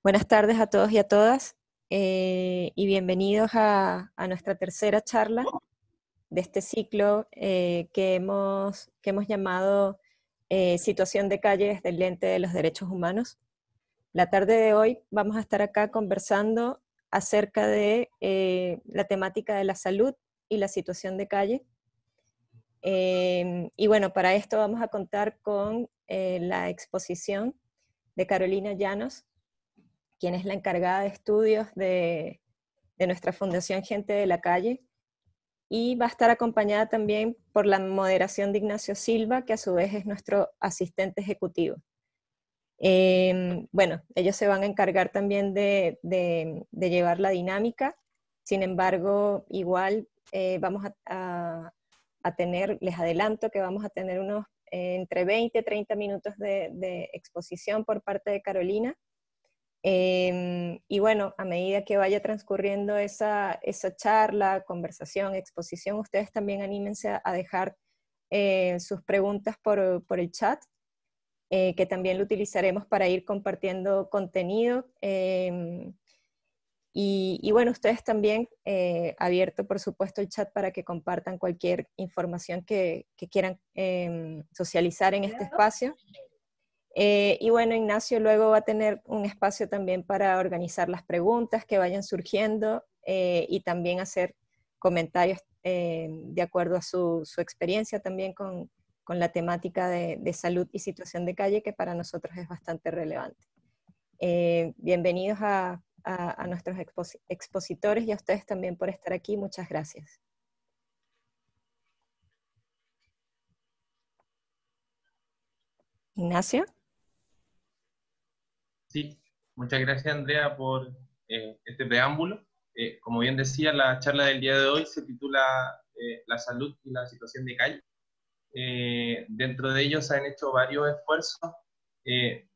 Buenas tardes a todos y a todas y bienvenidos a nuestra tercera charla de este ciclo que hemos llamado Situación de calle desde el lente de los derechos humanos. La tarde de hoy vamos a estar acá conversando acerca de la temática de la salud y la situación de calle. Y bueno, para esto vamos a contar con la exposición de Carolina Llanos, quien es la encargada de estudios de nuestra Fundación Gente de la Calle, y va a estar acompañada también por la moderación de Ignacio Silva, que a su vez es nuestro asistente ejecutivo. Bueno, ellos se van a encargar también de llevar la dinámica. Sin embargo, igual vamos a tener, les adelanto que vamos a tener unos entre 20 y 30 minutos de exposición por parte de Carolina. Y bueno, a medida que vaya transcurriendo esa charla, conversación, exposición, ustedes también anímense a dejar sus preguntas por el chat, que también lo utilizaremos para ir compartiendo contenido. Y bueno, ustedes también, abierto por supuesto el chat para que compartan cualquier información que quieran socializar en este espacio. Y bueno, Ignacio luego va a tener un espacio también para organizar las preguntas que vayan surgiendo y también hacer comentarios de acuerdo a su experiencia también con la temática de salud y situación de calle, que para nosotros es bastante relevante. Bienvenidos a nuestros expositores y a ustedes también por estar aquí. Muchas gracias. Ignacio. Sí, muchas gracias Andrea por este preámbulo. Como bien decía, la charla del día de hoy se titula La salud y la situación de calle. Dentro de ellos se han hecho varios esfuerzos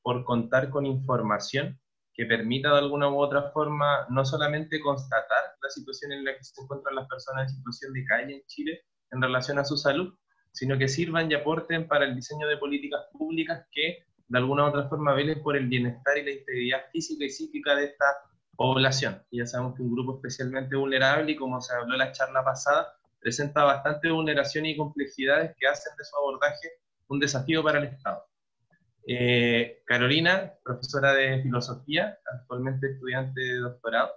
por contar con información que permita de alguna u otra forma no solamente constatar la situación en la que se encuentran las personas en situación de calle en Chile en relación a su salud, sino que sirvan y aporten para el diseño de políticas públicas que de alguna u otra forma velen por el bienestar y la integridad física y psíquica de esta población. Y ya sabemos que un grupo especialmente vulnerable, y como se habló en la charla pasada, presenta bastante vulneración y complejidades que hacen de su abordaje un desafío para el Estado. Carolina, profesora de filosofía, actualmente estudiante de doctorado,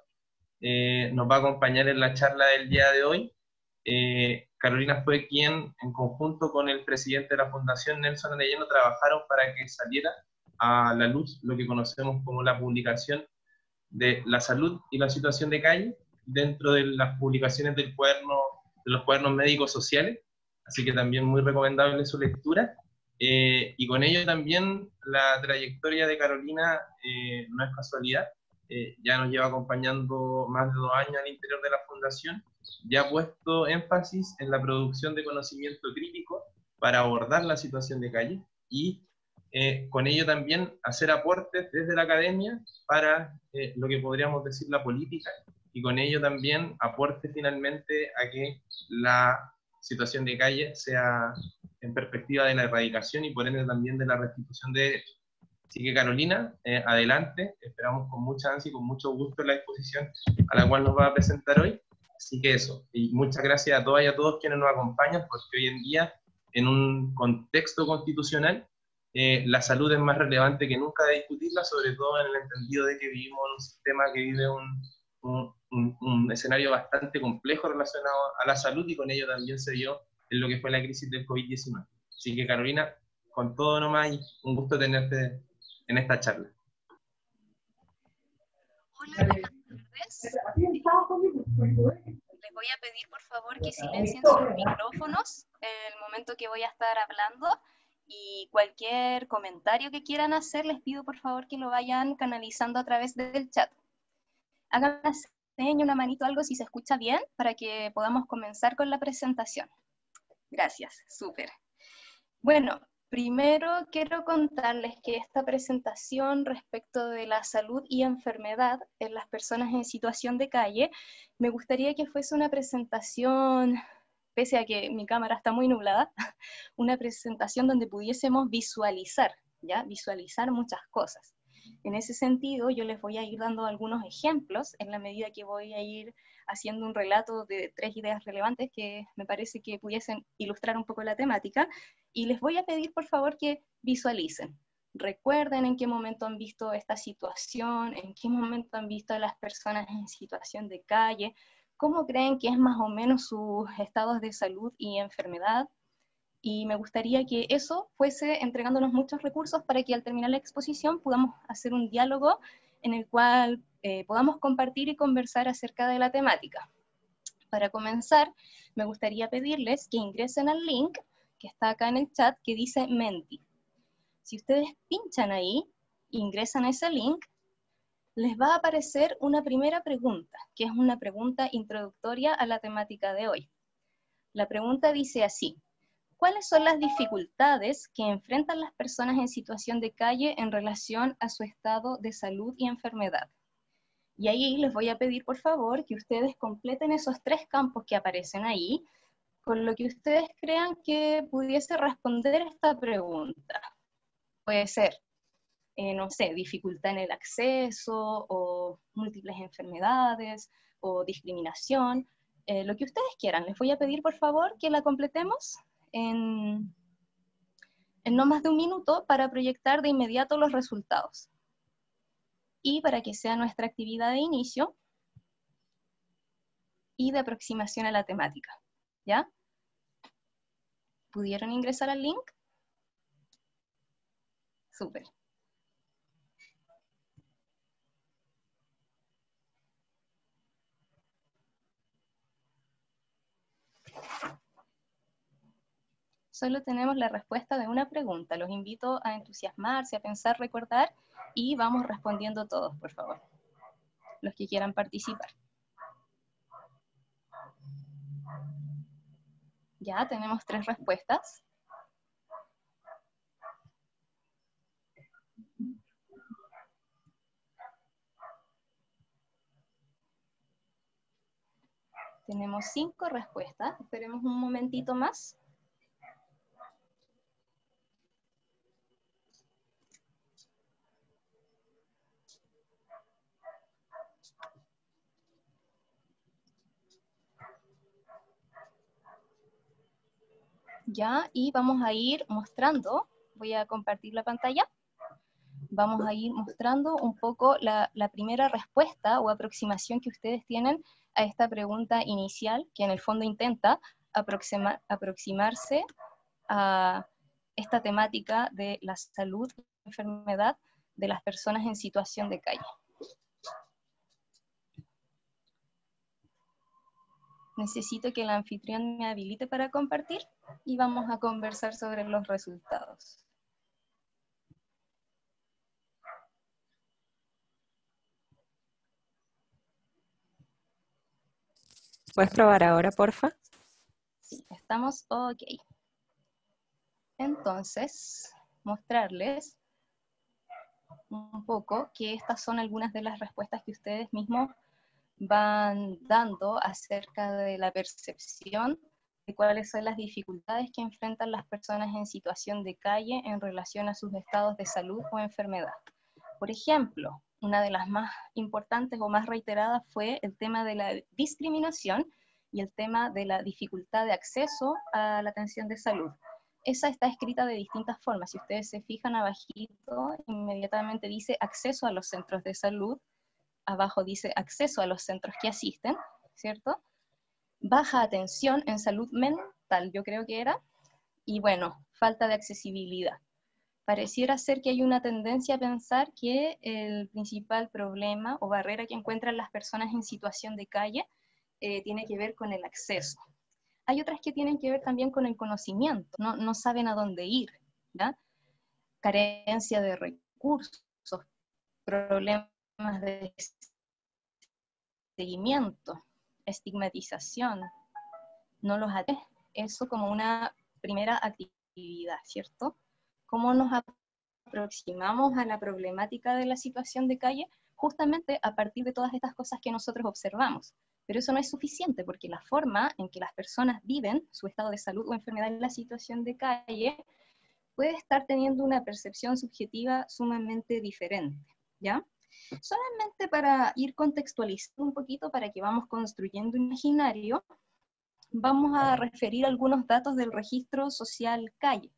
nos va a acompañar en la charla del día de hoy. Carolina fue quien, en conjunto con el presidente de la Fundación, Nelson Arellano, trabajaron para que saliera a la luz lo que conocemos como la publicación de la salud y la situación de calle dentro de las publicaciones del cuaderno, de los cuadernos médicos sociales, así que también muy recomendable su lectura. Y con ello también la trayectoria de Carolina no es casualidad, ya nos lleva acompañando más de 2 años al interior de la Fundación, ya ha puesto énfasis en la producción de conocimiento crítico para abordar la situación de calle y con ello también hacer aportes desde la academia para lo que podríamos decir la política, y con ello también aporte finalmente a que la situación de calle sea en perspectiva de la erradicación y por ende también de la restitución de derechos. Así que Carolina, adelante, esperamos con mucha ansia y con mucho gusto la exposición a la cual nos va a presentar hoy. Así que eso, y muchas gracias a todas y a todos quienes nos acompañan, porque hoy en día, en un contexto constitucional, la salud es más relevante que nunca de discutirla, sobre todo en el entendido de que vivimos en un sistema que vive un escenario bastante complejo relacionado a la salud, y con ello también se vio en lo que fue la crisis del COVID-19. Así que Carolina, con todo nomás, y un gusto tenerte en esta charla. Hola, buenas tardes. Les voy a pedir por favor que silencien sus micrófonos en el momento que voy a estar hablando, y cualquier comentario que quieran hacer les pido por favor que lo vayan canalizando a través del chat. Hagan una seña, una manito, algo si se escucha bien, para que podamos comenzar con la presentación. Gracias, súper. Bueno, primero quiero contarles que esta presentación respecto de la salud y enfermedad en las personas en situación de calle, me gustaría que fuese una presentación, pese a que mi cámara está muy nublada, una presentación donde pudiésemos visualizar, ¿ya? Visualizar muchas cosas. En ese sentido, yo les voy a ir dando algunos ejemplos en la medida que voy a ir haciendo un relato de 3 ideas relevantes que me parece que pudiesen ilustrar un poco la temática, y les voy a pedir por favor que visualicen. Recuerden en qué momento han visto esta situación, en qué momento han visto a las personas en situación de calle, cómo creen que es más o menos sus estados de salud y enfermedad, y me gustaría que eso fuese entregándonos muchos recursos para que al terminar la exposición podamos hacer un diálogo en el cual podamos compartir y conversar acerca de la temática. Para comenzar, me gustaría pedirles que ingresen al link que está acá en el chat que dice Menti. Si ustedes pinchan ahí, ingresan a ese link, les va a aparecer una primera pregunta, que es una pregunta introductoria a la temática de hoy. La pregunta dice así: ¿cuáles son las dificultades que enfrentan las personas en situación de calle en relación a su estado de salud y enfermedad? Y ahí les voy a pedir por favor que ustedes completen esos 3 campos que aparecen ahí, con lo que ustedes crean que pudiese responder esta pregunta. Puede ser, no sé, dificultad en el acceso, o múltiples enfermedades, o discriminación, lo que ustedes quieran. Les voy a pedir por favor que la completemos en no más de un minuto para proyectar de inmediato los resultados. Y para que sea nuestra actividad de inicio y de aproximación a la temática. ¿Ya? ¿Pudieron ingresar al link? Súper. Solo tenemos la respuesta de una pregunta. Los invito a entusiasmarse, a pensar, recordar, y vamos respondiendo todos, por favor, los que quieran participar. Ya tenemos 3 respuestas. Tenemos 5 respuestas. Esperemos un momentito más. Ya, y vamos a ir mostrando, voy a compartir la pantalla, vamos a ir mostrando un poco la primera respuesta o aproximación que ustedes tienen a esta pregunta inicial, que en el fondo intenta aproximarse a esta temática de la salud y enfermedad de las personas en situación de calle. Necesito que el anfitrión me habilite para compartir y vamos a conversar sobre los resultados. ¿Puedes probar ahora, porfa? Sí, estamos ok. Entonces, mostrarles un poco que estas son algunas de las respuestas que ustedes mismos van dando acerca de la percepción de cuáles son las dificultades que enfrentan las personas en situación de calle en relación a sus estados de salud o enfermedad. Por ejemplo, una de las más importantes o más reiteradas fue el tema de la discriminación y el tema de la dificultad de acceso a la atención de salud. Esa está escrita de distintas formas. Si ustedes se fijan abajito, inmediatamente dice acceso a los centros de salud, abajo dice acceso a los centros que asisten, ¿cierto? Baja atención en salud mental, yo creo que era, y bueno, falta de accesibilidad. Pareciera ser que hay una tendencia a pensar que el principal problema o barrera que encuentran las personas en situación de calle tiene que ver con el acceso. Hay otras que tienen que ver también con el conocimiento, no saben a dónde ir, ¿ya? Carencia de recursos, problemas de seguimiento, estigmatización, no los atiende. Eso como una primera actividad, ¿cierto? ¿Cómo nos aproximamos a la problemática de la situación de calle? Justamente a partir de todas estas cosas que nosotros observamos. Pero eso no es suficiente, porque la forma en que las personas viven su estado de salud o enfermedad en la situación de calle puede estar teniendo una percepción subjetiva sumamente diferente, ¿ya? Solamente para ir contextualizando un poquito, para que vamos construyendo un imaginario, vamos a referir algunos datos del registro social calle,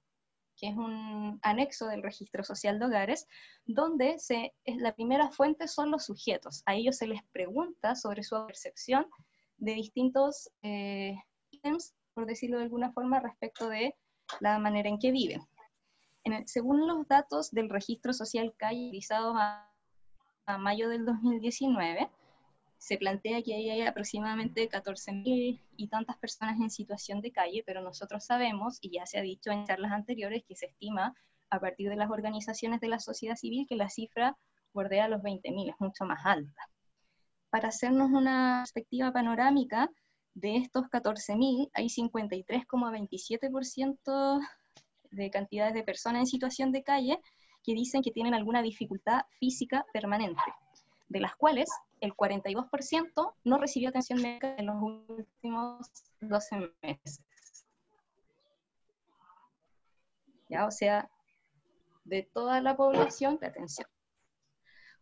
que es un anexo del registro social de hogares, donde la primera fuente son los sujetos. A ellos se les pregunta sobre su percepción de distintos ítems, por decirlo de alguna forma, respecto de la manera en que viven. Según los datos del registro social calle realizados a mayo del 2019, se plantea que hay aproximadamente 14.000 y tantas personas en situación de calle, pero nosotros sabemos, y ya se ha dicho en charlas anteriores, que se estima a partir de las organizaciones de la sociedad civil que la cifra bordea los 20.000, es mucho más alta. Para hacernos una perspectiva panorámica, de estos 14.000 hay 53,27% de cantidades de personas en situación de calle que dicen que tienen alguna dificultad física permanente, de las cuales el 42% no recibió atención médica en los últimos 12 meses. ¿Ya? O sea, de toda la población, de atención.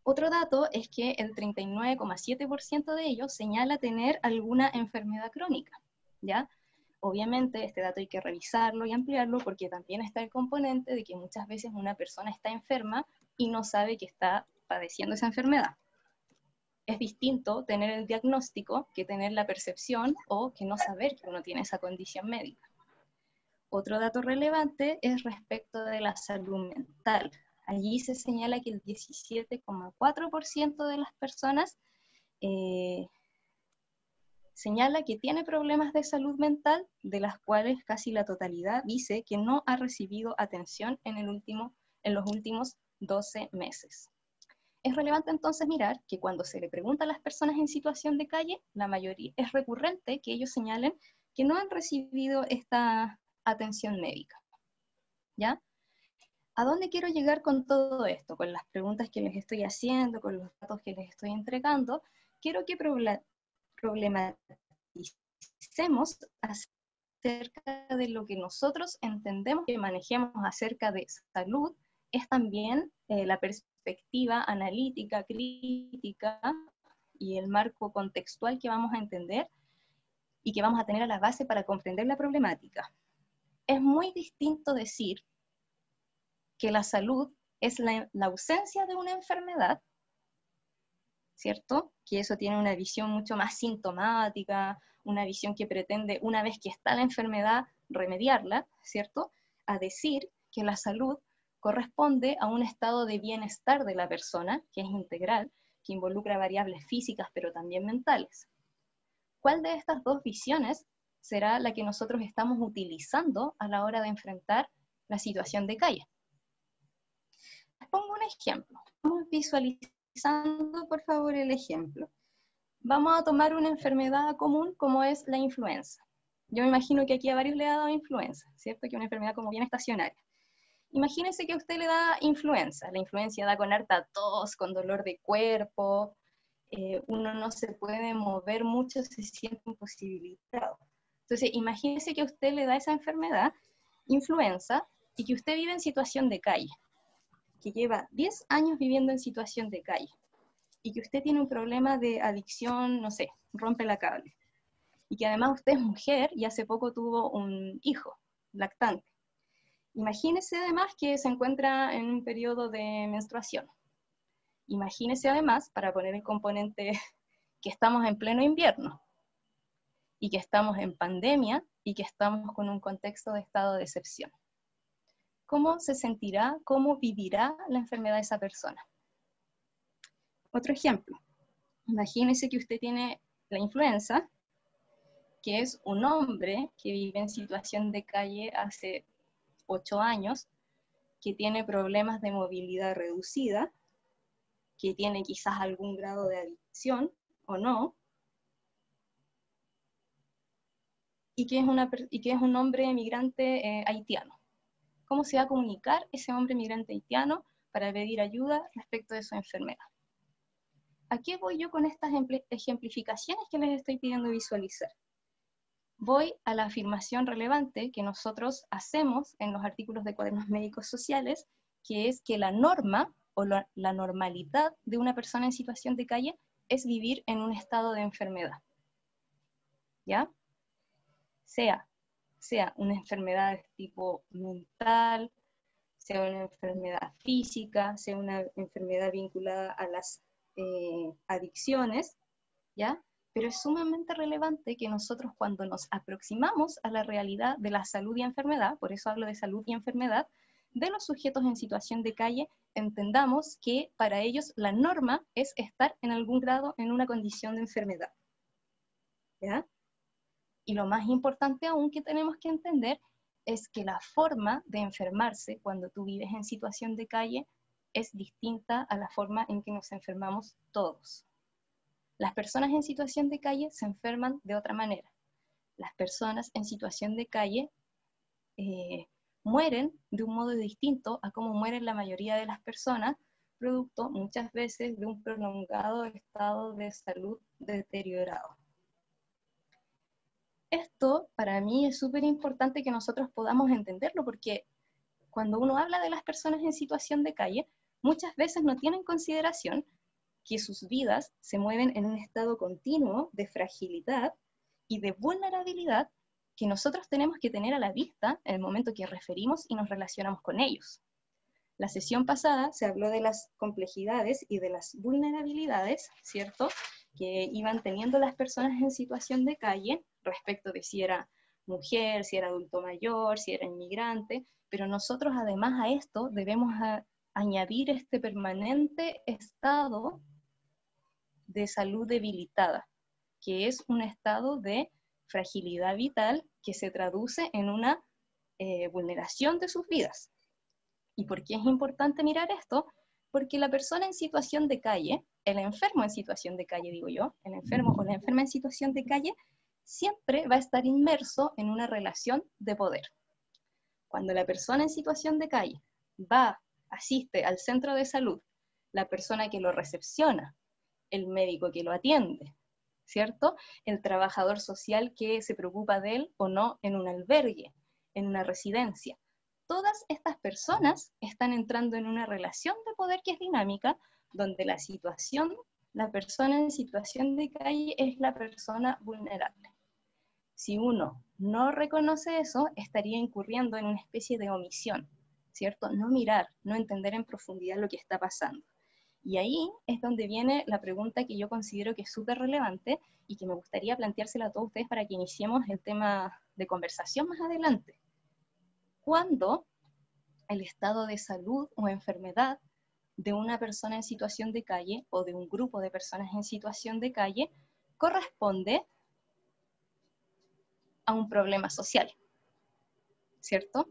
Otro dato es que el 39,7% de ellos señala tener alguna enfermedad crónica, ¿ya? Obviamente este dato hay que revisarlo y ampliarlo porque también está el componente de que muchas veces una persona está enferma y no sabe que está padeciendo esa enfermedad. Es distinto tener el diagnóstico que tener la percepción o que no saber que uno tiene esa condición médica. Otro dato relevante es respecto de la salud mental. Allí se señala que el 17,4% de las personas señala que tiene problemas de salud mental, de las cuales casi la totalidad dice que no ha recibido atención en los últimos 12 meses. Es relevante entonces mirar que cuando se le pregunta a las personas en situación de calle, la mayoría es recurrente que ellos señalen que no han recibido esta atención médica. ¿Ya? ¿A dónde quiero llegar con todo esto? Con las preguntas que les estoy haciendo, con los datos que les estoy entregando, quiero que problematicemos acerca de lo que nosotros entendemos que manejemos acerca de salud, es también la perspectiva analítica, crítica y el marco contextual que vamos a entender y que vamos a tener a la base para comprender la problemática. Es muy distinto decir que la salud es la ausencia de una enfermedad, ¿cierto? Que eso tiene una visión mucho más sintomática, una visión que pretende, una vez que está la enfermedad, remediarla, ¿cierto? A decir que la salud corresponde a un estado de bienestar de la persona, que es integral, que involucra variables físicas, pero también mentales. ¿Cuál de estas dos visiones será la que nosotros estamos utilizando a la hora de enfrentar la situación de calle? Les pongo un ejemplo. Vamos visualizando, por favor, el ejemplo. Vamos a tomar una enfermedad común como es la influenza. Yo me imagino que aquí a varios le ha dado influenza, ¿cierto? Que es una enfermedad como bien estacionaria. Imagínense que a usted le da influenza. La influenza da con harta tos, con dolor de cuerpo, uno no se puede mover mucho, se siente imposibilitado. Entonces, imagínense que a usted le da esa enfermedad, influenza, y que usted vive en situación de calle, que lleva 10 años viviendo en situación de calle, y que usted tiene un problema de adicción, no sé, rompe la cable, y que además usted es mujer y hace poco tuvo un hijo lactante. Imagínese además que se encuentra en un periodo de menstruación. Imagínese además, para poner el componente, que estamos en pleno invierno, y que estamos en pandemia, y que estamos con un contexto de estado de excepción. ¿Cómo se sentirá, cómo vivirá la enfermedad de esa persona? Otro ejemplo. Imagínese que usted tiene la influenza, que es un hombre que vive en situación de calle hace 8 años, que tiene problemas de movilidad reducida, que tiene quizás algún grado de adicción o no, y que es un hombre migrante haitiano. ¿Cómo se va a comunicar ese hombre migrante haitiano para pedir ayuda respecto de su enfermedad? ¿A qué voy yo con estas ejemplificaciones que les estoy pidiendo visualizar? voy a la afirmación relevante que nosotros hacemos en los artículos de Cuadernos Médicos Sociales, que es que la norma o la normalidad de una persona en situación de calle es vivir en un estado de enfermedad. ¿Ya? Sea una enfermedad de tipo mental, sea una enfermedad física, sea una enfermedad vinculada a las adicciones, ¿ya? Pero es sumamente relevante que nosotros cuando nos aproximamos a la realidad de la salud y enfermedad, por eso hablo de salud y enfermedad, de los sujetos en situación de calle, entendamos que para ellos la norma es estar en algún grado en una condición de enfermedad. ¿Ya? Y lo más importante aún que tenemos que entender es que la forma de enfermarse cuando tú vives en situación de calle es distinta a la forma en que nos enfermamos todos. Las personas en situación de calle se enferman de otra manera. Las personas en situación de calle mueren de un modo distinto a cómo mueren la mayoría de las personas, producto muchas veces de un prolongado estado de salud deteriorado. Esto para mí es súper importante que nosotros podamos entenderlo, porque cuando uno habla de las personas en situación de calle, muchas veces no tienen en consideración que sus vidas se mueven en un estado continuo de fragilidad y de vulnerabilidad que nosotros tenemos que tener a la vista en el momento que referimos y nos relacionamos con ellos. La sesión pasada se habló de las complejidades y de las vulnerabilidades, ¿cierto?, que iban teniendo las personas en situación de calle respecto de si era mujer, si era adulto mayor, si era inmigrante, pero nosotros además a esto debemos añadir este permanente estado de salud debilitada, que es un estado de fragilidad vital que se traduce en una vulneración de sus vidas. ¿Y por qué es importante mirar esto? Porque la persona en situación de calle, el enfermo en situación de calle, digo yo, el enfermo o la enferma en situación de calle, siempre va a estar inmerso en una relación de poder. Cuando la persona en situación de calle asiste al centro de salud, la persona que lo recepciona, el médico que lo atiende, ¿cierto? El trabajador social que se preocupa de él o no en un albergue, en una residencia. Todas estas personas están entrando en una relación de poder que es dinámica, donde la persona en situación de calle es la persona vulnerable. Si uno no reconoce eso, estaría incurriendo en una especie de omisión, ¿cierto? No mirar, no entender en profundidad lo que está pasando. Y ahí es donde viene la pregunta que yo considero que es súper relevante y que me gustaría planteársela a todos ustedes para que iniciemos el tema de conversación más adelante. ¿Cuándo el estado de salud o enfermedad de una persona en situación de calle o de un grupo de personas en situación de calle corresponde a un problema social? ¿Cierto?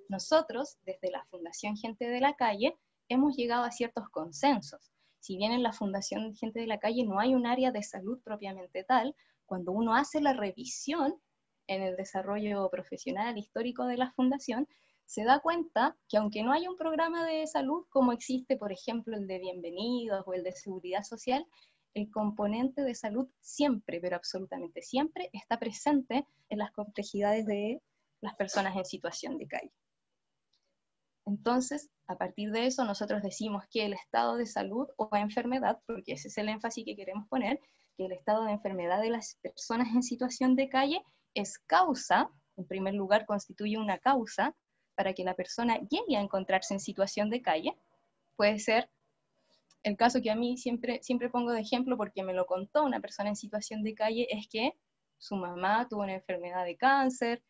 Nosotros, desde la Fundación Gente de la Calle, hemos llegado a ciertos consensos. Si bien en la Fundación Gente de la Calle no hay un área de salud propiamente tal, cuando uno hace la revisión en el desarrollo profesional histórico de la Fundación, se da cuenta que aunque no haya un programa de salud como existe, por ejemplo, el de bienvenidos o el de seguridad social, el componente de salud siempre, pero absolutamente siempre, está presente en las complejidades de las personas en situación de calle. Entonces, a partir de eso, nosotros decimos que el estado de salud o enfermedad, porque ese es el énfasis que queremos poner, que el estado de enfermedad de las personas en situación de calle es causa, en primer lugar constituye una causa para que la persona llegue a encontrarse en situación de calle. Puede ser el caso que a mí siempre pongo de ejemplo porque me lo contó una persona en situación de calle, es que su mamá tuvo una enfermedad de cáncer,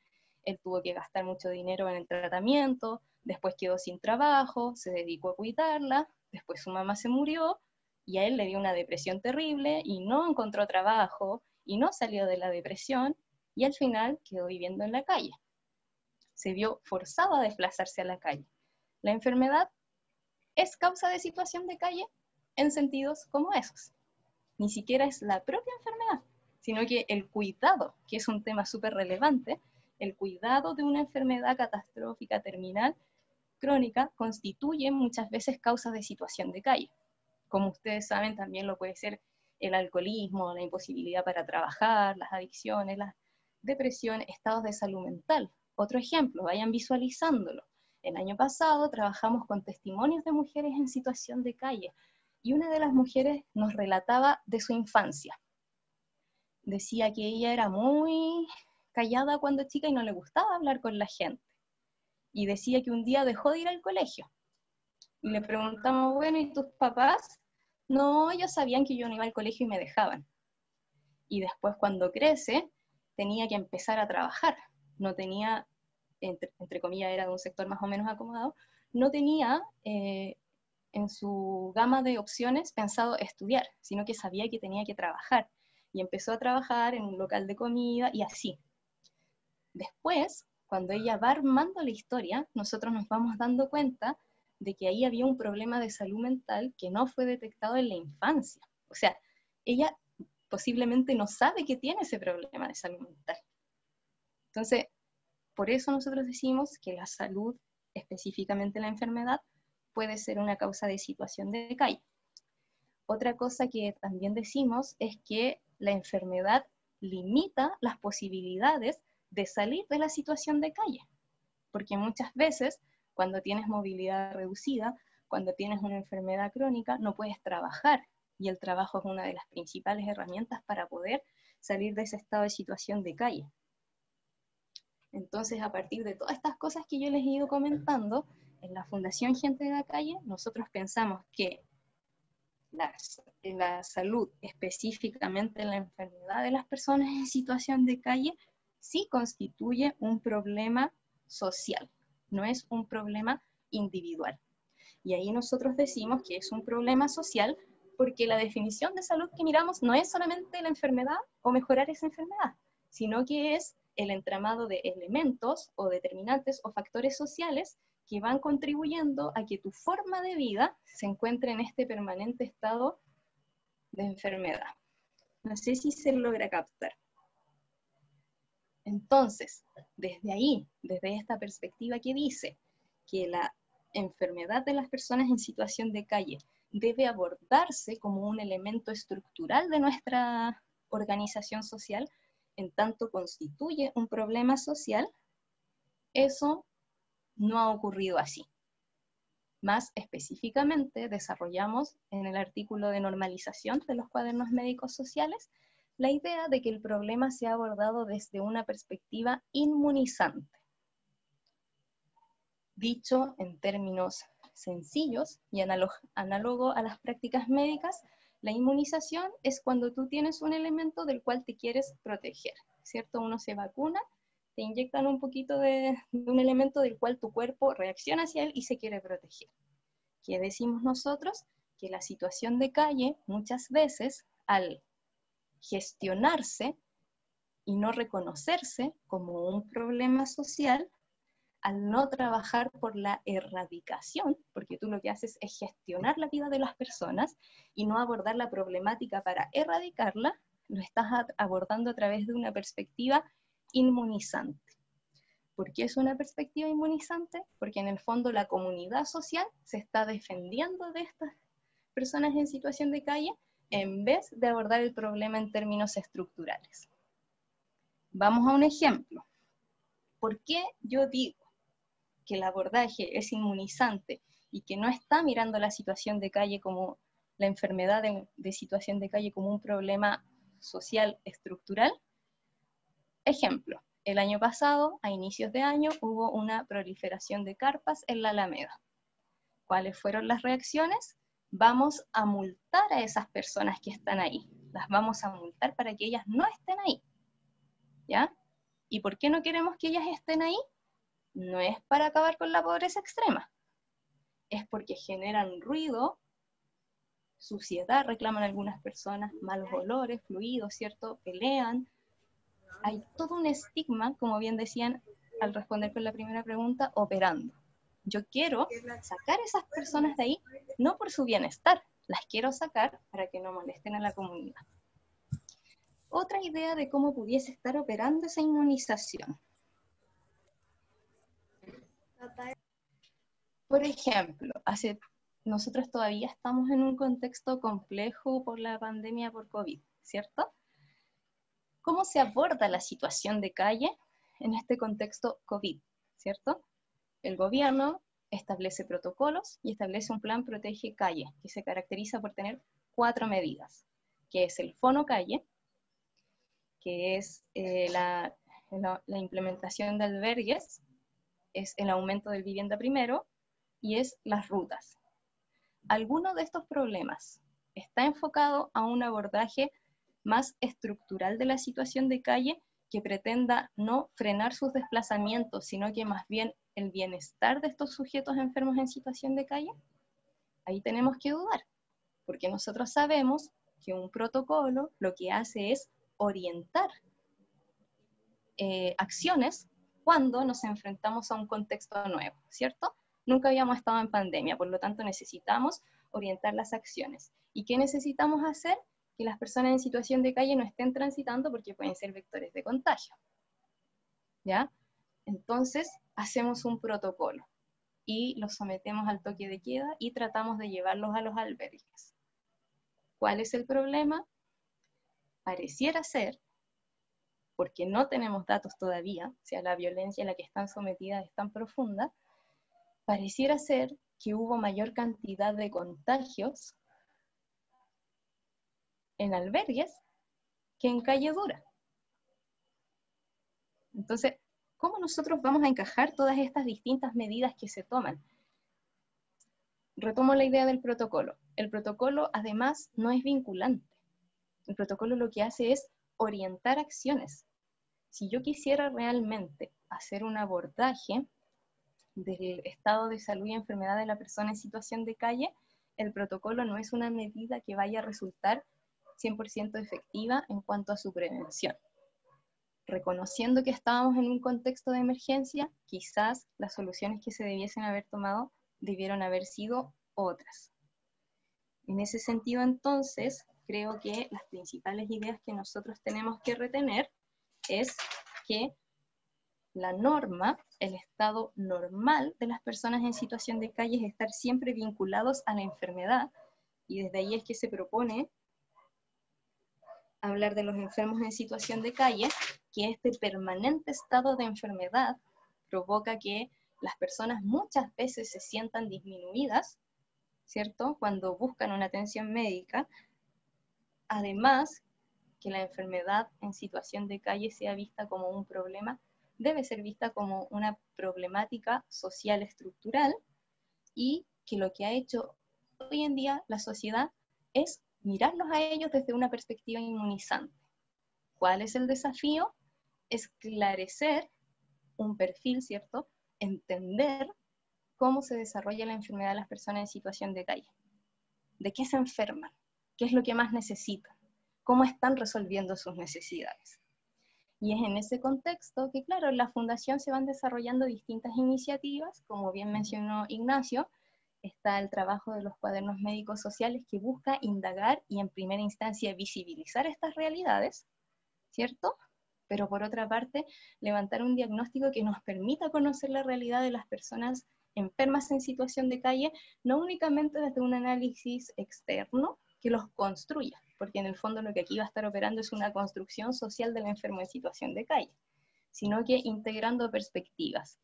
él tuvo que gastar mucho dinero en el tratamiento, después quedó sin trabajo, se dedicó a cuidarla, después su mamá se murió y a él le dio una depresión terrible y no encontró trabajo y no salió de la depresión y al final quedó viviendo en la calle. Se vio forzado a desplazarse a la calle. La enfermedad es causa de situación de calle en sentidos como esos. Ni siquiera es la propia enfermedad, sino que el cuidado, que es un tema súper relevante, el cuidado de una enfermedad catastrófica, terminal, crónica, constituye muchas veces causas de situación de calle. Como ustedes saben, también lo puede ser el alcoholismo, la imposibilidad para trabajar, las adicciones, depresión, estados de salud mental. Otro ejemplo, vayan visualizándolo. El año pasado trabajamos con testimonios de mujeres en situación de calle, y una de las mujeres nos relataba de su infancia. Decía que ella era muy callada cuando chica y no le gustaba hablar con la gente. Y decía que un día dejó de ir al colegio. Y le preguntamos, bueno, ¿y tus papás? No, ellos sabían que yo no iba al colegio y me dejaban. Y después cuando crece, tenía que empezar a trabajar. No tenía, entre comillas, era de un sector más o menos acomodado, no tenía en su gama de opciones pensado estudiar, sino que sabía que tenía que trabajar. Y empezó a trabajar en un local de comida y así. Después, cuando ella va armando la historia, nosotros nos vamos dando cuenta de que ahí había un problema de salud mental que no fue detectado en la infancia. O sea, ella posiblemente no sabe que tiene ese problema de salud mental. Entonces, por eso nosotros decimos que la salud, específicamente la enfermedad, puede ser una causa de situación de calle. Otra cosa que también decimos es que la enfermedad limita las posibilidades de salir de la situación de calle, porque muchas veces cuando tienes movilidad reducida, cuando tienes una enfermedad crónica, no puedes trabajar, y el trabajo es una de las principales herramientas para poder salir de ese estado de situación de calle. Entonces, a partir de todas estas cosas que yo les he ido comentando, en la Fundación Gente de la Calle, nosotros pensamos que la salud, específicamente la enfermedad de las personas en situación de calle, sí constituye un problema social, no es un problema individual. Y ahí nosotros decimos que es un problema social porque la definición de salud que miramos no es solamente la enfermedad o mejorar esa enfermedad, sino que es el entramado de elementos o determinantes o factores sociales que van contribuyendo a que tu forma de vida se encuentre en este permanente estado de enfermedad. No sé si se logra captar. Entonces, desde ahí, desde esta perspectiva que dice que la enfermedad de las personas en situación de calle debe abordarse como un elemento estructural de nuestra organización social, en tanto constituye un problema social, eso no ha ocurrido así. Más específicamente, desarrollamos en el artículo de normalización de los cuadernos médicos sociales la idea de que el problema se ha abordado desde una perspectiva inmunizante. Dicho en términos sencillos y análogo a las prácticas médicas, la inmunización es cuando tú tienes un elemento del cual te quieres proteger, ¿cierto? Uno se vacuna, te inyectan un poquito de un elemento del cual tu cuerpo reacciona hacia él y se quiere proteger. ¿Qué decimos nosotros? Que la situación de calle, muchas veces, al gestionarse y no reconocerse como un problema social, al no trabajar por la erradicación, porque tú lo que haces es gestionar la vida de las personas y no abordar la problemática para erradicarla, lo estás abordando a través de una perspectiva inmunizante. ¿Por qué es una perspectiva inmunizante? Porque en el fondo la comunidad social se está defendiendo de estas personas en situación de calle en vez de abordar el problema en términos estructurales. Vamos a un ejemplo. ¿Por qué yo digo que el abordaje es inmunizante y que no está mirando la situación de calle como la enfermedad de situación de calle como un problema social estructural? Ejemplo, el año pasado, a inicios de año, hubo una proliferación de carpas en la Alameda. ¿Cuáles fueron las reacciones? Vamos a multar a esas personas que están ahí. Las vamos a multar para que ellas no estén ahí. ¿Ya? ¿Y por qué no queremos que ellas estén ahí? No es para acabar con la pobreza extrema. Es porque generan ruido, suciedad, reclaman algunas personas, malos olores, fluidos, ¿cierto? Pelean. Hay todo un estigma, como bien decían al responder con la primera pregunta, operando. Yo quiero sacar a esas personas de ahí, no por su bienestar, las quiero sacar para que no molesten a la comunidad. Otra idea de cómo pudiese estar operando esa inmunización. Por ejemplo, nosotros todavía estamos en un contexto complejo por la pandemia por COVID, ¿cierto? ¿Cómo se aborda la situación de calle en este contexto COVID? ¿Cierto? El gobierno establece protocolos y establece un plan Protege Calle, que se caracteriza por tener 4 medidas, que es el Fono Calle, que es la implementación de albergues, es el aumento del vivienda primero, y es las rutas. ¿Alguno de estos problemas está enfocado a un abordaje más estructural de la situación de calle que pretenda no frenar sus desplazamientos, sino que más bien el bienestar de estos sujetos enfermos en situación de calle? Ahí tenemos que dudar, porque nosotros sabemos que un protocolo lo que hace es orientar acciones cuando nos enfrentamos a un contexto nuevo, ¿cierto? Nunca habíamos estado en pandemia, por lo tanto necesitamos orientar las acciones. ¿Y qué necesitamos hacer? Que las personas en situación de calle no estén transitando porque pueden ser vectores de contagio. ¿Ya? Entonces, hacemos un protocolo y los sometemos al toque de queda y tratamos de llevarlos a los albergues. ¿Cuál es el problema? Pareciera ser, porque no tenemos datos todavía, o sea, la violencia a la que están sometidas es tan profunda, pareciera ser que hubo mayor cantidad de contagios en albergues que en calle dura. Entonces, ¿cómo nosotros vamos a encajar todas estas distintas medidas que se toman? Retomo la idea del protocolo. El protocolo, además, no es vinculante. El protocolo lo que hace es orientar acciones. Si yo quisiera realmente hacer un abordaje del estado de salud y enfermedad de la persona en situación de calle, el protocolo no es una medida que vaya a resultar 100% efectiva en cuanto a su prevención. Reconociendo que estábamos en un contexto de emergencia, quizás las soluciones que se debiesen haber tomado debieron haber sido otras. En ese sentido, entonces, creo que las principales ideas que nosotros tenemos que retener es que la norma, el estado normal de las personas en situación de calle es estar siempre vinculados a la enfermedad, y desde ahí es que se propone hablar de los enfermos en situación de calle, que este permanente estado de enfermedad provoca que las personas muchas veces se sientan disminuidas, ¿cierto?, cuando buscan una atención médica. Además, que la enfermedad en situación de calle sea vista como un problema, debe ser vista como una problemática social estructural, y que lo que ha hecho hoy en día la sociedad es mirarlos a ellos desde una perspectiva inmunizante. ¿Cuál es el desafío? Esclarecer un perfil, ¿cierto? Entender cómo se desarrolla la enfermedad de las personas en situación de calle. ¿De qué se enferman? ¿Qué es lo que más necesitan? ¿Cómo están resolviendo sus necesidades? Y es en ese contexto que, claro, en la Fundación se van desarrollando distintas iniciativas, como bien mencionó Ignacio. Está el trabajo de los cuadernos médicos sociales, que busca indagar y en primera instancia visibilizar estas realidades, ¿cierto? Pero por otra parte, levantar un diagnóstico que nos permita conocer la realidad de las personas enfermas en situación de calle, no únicamente desde un análisis externo que los construya, porque en el fondo lo que aquí va a estar operando es una construcción social del enfermo en situación de calle, sino que integrando perspectivas,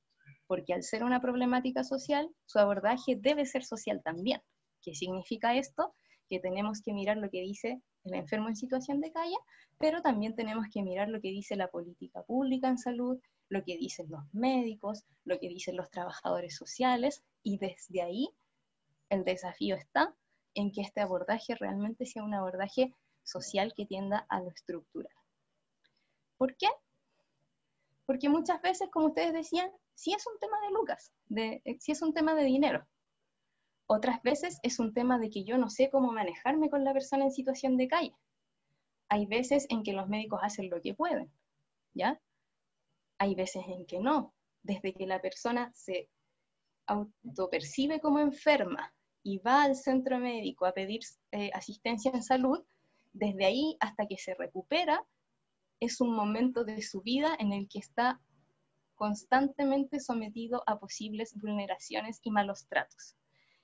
porque al ser una problemática social, su abordaje debe ser social también. ¿Qué significa esto? Que tenemos que mirar lo que dice el enfermo en situación de calle, pero también tenemos que mirar lo que dice la política pública en salud, lo que dicen los médicos, lo que dicen los trabajadores sociales, y desde ahí el desafío está en que este abordaje realmente sea un abordaje social que tienda a lo estructural. ¿Por qué? Porque muchas veces, como ustedes decían, sí es un tema de lucas, sí es un tema de dinero. Otras veces es un tema de que yo no sé cómo manejarme con la persona en situación de calle. Hay veces en que los médicos hacen lo que pueden, ¿ya? Hay veces en que no. Desde que la persona se autopercibe como enferma y va al centro médico a pedir asistencia en salud, desde ahí hasta que se recupera, es un momento de su vida en el que está constantemente sometido a posibles vulneraciones y malos tratos.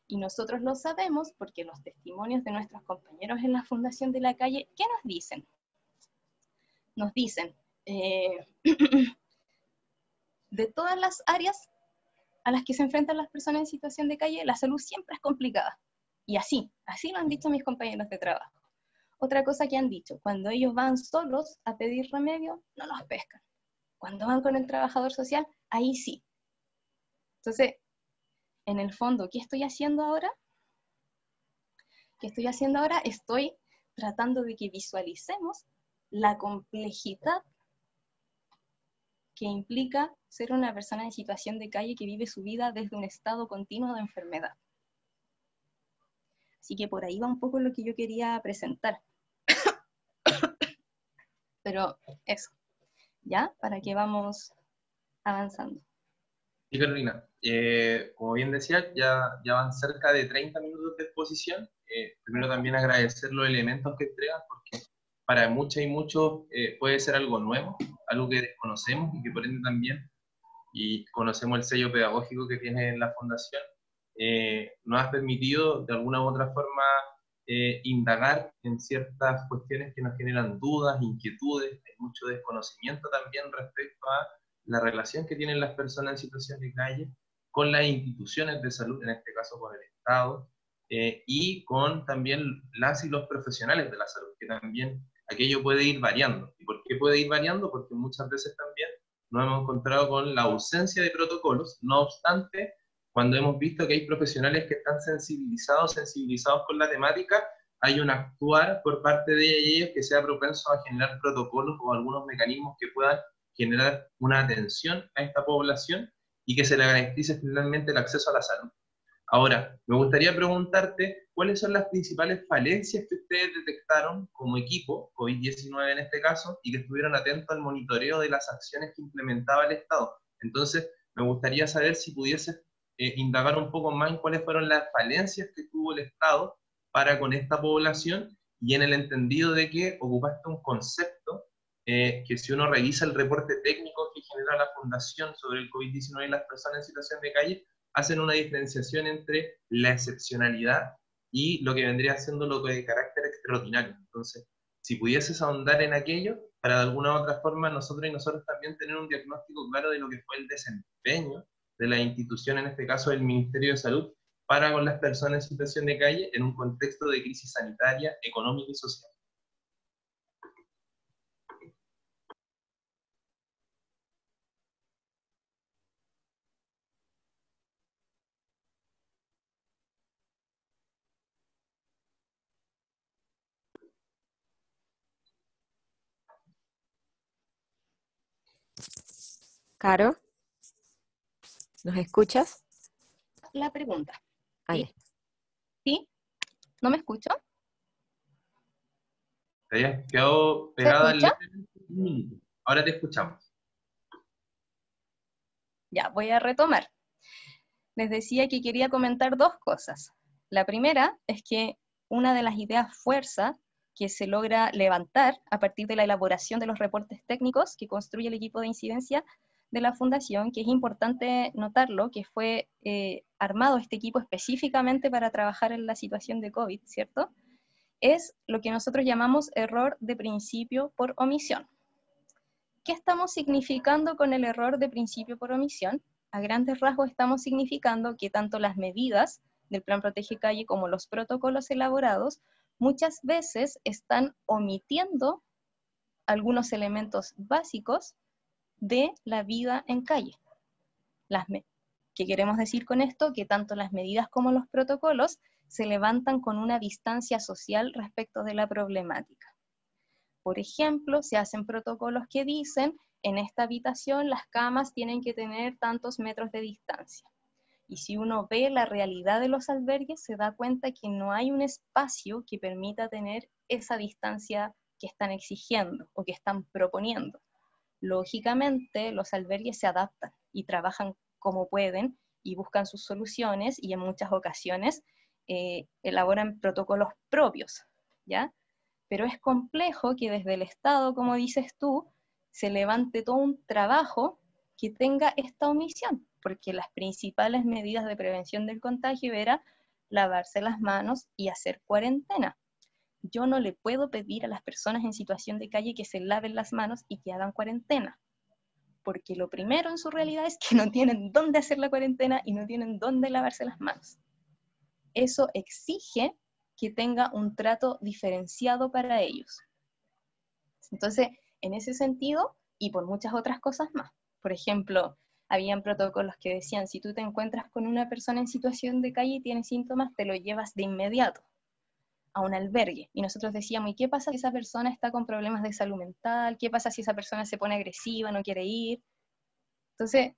Y nosotros lo sabemos porque los testimonios de nuestros compañeros en la Fundación de la Calle, ¿qué nos dicen? nos dicen, de todas las áreas a las que se enfrentan las personas en situación de calle, la salud siempre es complicada. Y así lo han dicho mis compañeros de trabajo. Otra cosa que han dicho, cuando ellos van solos a pedir remedio, no los pescan. Cuando van con el trabajador social, ahí sí. Entonces, en el fondo, ¿qué estoy haciendo ahora? ¿Qué estoy haciendo ahora? Estoy tratando de que visualicemos la complejidad que implica ser una persona en situación de calle que vive su vida desde un estado continuo de enfermedad. Así que por ahí va un poco lo que yo quería presentar. Pero eso, ¿ya? Para que vamos avanzando. Sí, Carolina, como bien decía, ya van cerca de 30 minutos de exposición. Primero también agradecer los elementos que entregan, porque para muchas y muchos puede ser algo nuevo, algo que desconocemos y que por ende también, y conocemos el sello pedagógico que tiene la Fundación, nos ha permitido de alguna u otra forma indagar en ciertas cuestiones que nos generan dudas, inquietudes, hay mucho desconocimiento también respecto a la relación que tienen las personas en situación de calle con las instituciones de salud, en este caso con el Estado, y con también las y los profesionales de la salud, que también aquello puede ir variando. ¿Y por qué puede ir variando? Porque muchas veces también nos hemos encontrado con la ausencia de protocolos, no obstante, cuando hemos visto que hay profesionales que están sensibilizados con la temática, hay un actuar por parte de ellos que sea propenso a generar protocolos o algunos mecanismos que puedan generar una atención a esta población y que se le garantice finalmente el acceso a la salud. Ahora, me gustaría preguntarte cuáles son las principales falencias que ustedes detectaron como equipo, COVID-19 en este caso, y que estuvieron atentos al monitoreo de las acciones que implementaba el Estado. Entonces, me gustaría saber si pudieses indagar un poco más en cuáles fueron las falencias que tuvo el Estado para con esta población y en el entendido de que ocupaste un concepto que si uno revisa el reporte técnico que genera la Fundación sobre el COVID-19 y las personas en situación de calle, hacen una diferenciación entre la excepcionalidad y lo que vendría siendo lo que de carácter extraordinario. Entonces, si pudieses ahondar en aquello, para de alguna u otra forma nosotros y nosotros también tener un diagnóstico claro de lo que fue el desempeño de la institución, en este caso del Ministerio de Salud, para con las personas en situación de calle en un contexto de crisis sanitaria, económica y social. Caro, ¿nos escuchas? La pregunta. Ahí. ¿Sí? ¿No me escucho? Te habías quedado ¿Se pegada escucha? un minuto. Ahora te escuchamos. Ya, voy a retomar. Les decía que quería comentar dos cosas. La primera es que una de las ideas fuerza que se logra levantar a partir de la elaboración de los reportes técnicos que construye el equipo de incidencia de la Fundación, que es importante notarlo, que fue armado este equipo específicamente para trabajar en la situación de COVID, ¿cierto? Es lo que nosotros llamamos error de principio por omisión. ¿Qué estamos significando con el error de principio por omisión? A grandes rasgos estamos significando que tanto las medidas del Plan Protege Calle como los protocolos elaborados muchas veces están omitiendo algunos elementos básicos de la vida en calle. ¿Qué queremos decir con esto? Que tanto las medidas como los protocolos se levantan con una distancia social respecto de la problemática. Por ejemplo, se hacen protocolos que dicen, en esta habitación las camas tienen que tener tantos metros de distancia. Y si uno ve la realidad de los albergues, se da cuenta que no hay un espacio que permita tener esa distancia que están exigiendo o que están proponiendo. Lógicamente, los albergues se adaptan y trabajan como pueden y buscan sus soluciones y en muchas ocasiones elaboran protocolos propios, ¿ya? Pero es complejo que desde el Estado, como dices tú, se levante todo un trabajo que tenga esta omisión, porque las principales medidas de prevención del contagio era lavarse las manos y hacer cuarentena. yo no le puedo pedir a las personas en situación de calle que se laven las manos y que hagan cuarentena, porque lo primero en su realidad es que no tienen dónde hacer la cuarentena y no tienen dónde lavarse las manos. Eso exige que tenga un trato diferenciado para ellos. Entonces, en ese sentido, y por muchas otras cosas más, por ejemplo, habían protocolos que decían, si tú te encuentras con una persona en situación de calle y tiene síntomas, te lo llevas de inmediato a un albergue. Y nosotros decíamos, ¿y qué pasa si esa persona está con problemas de salud mental? ¿Qué pasa si esa persona se pone agresiva, no quiere ir? Entonces,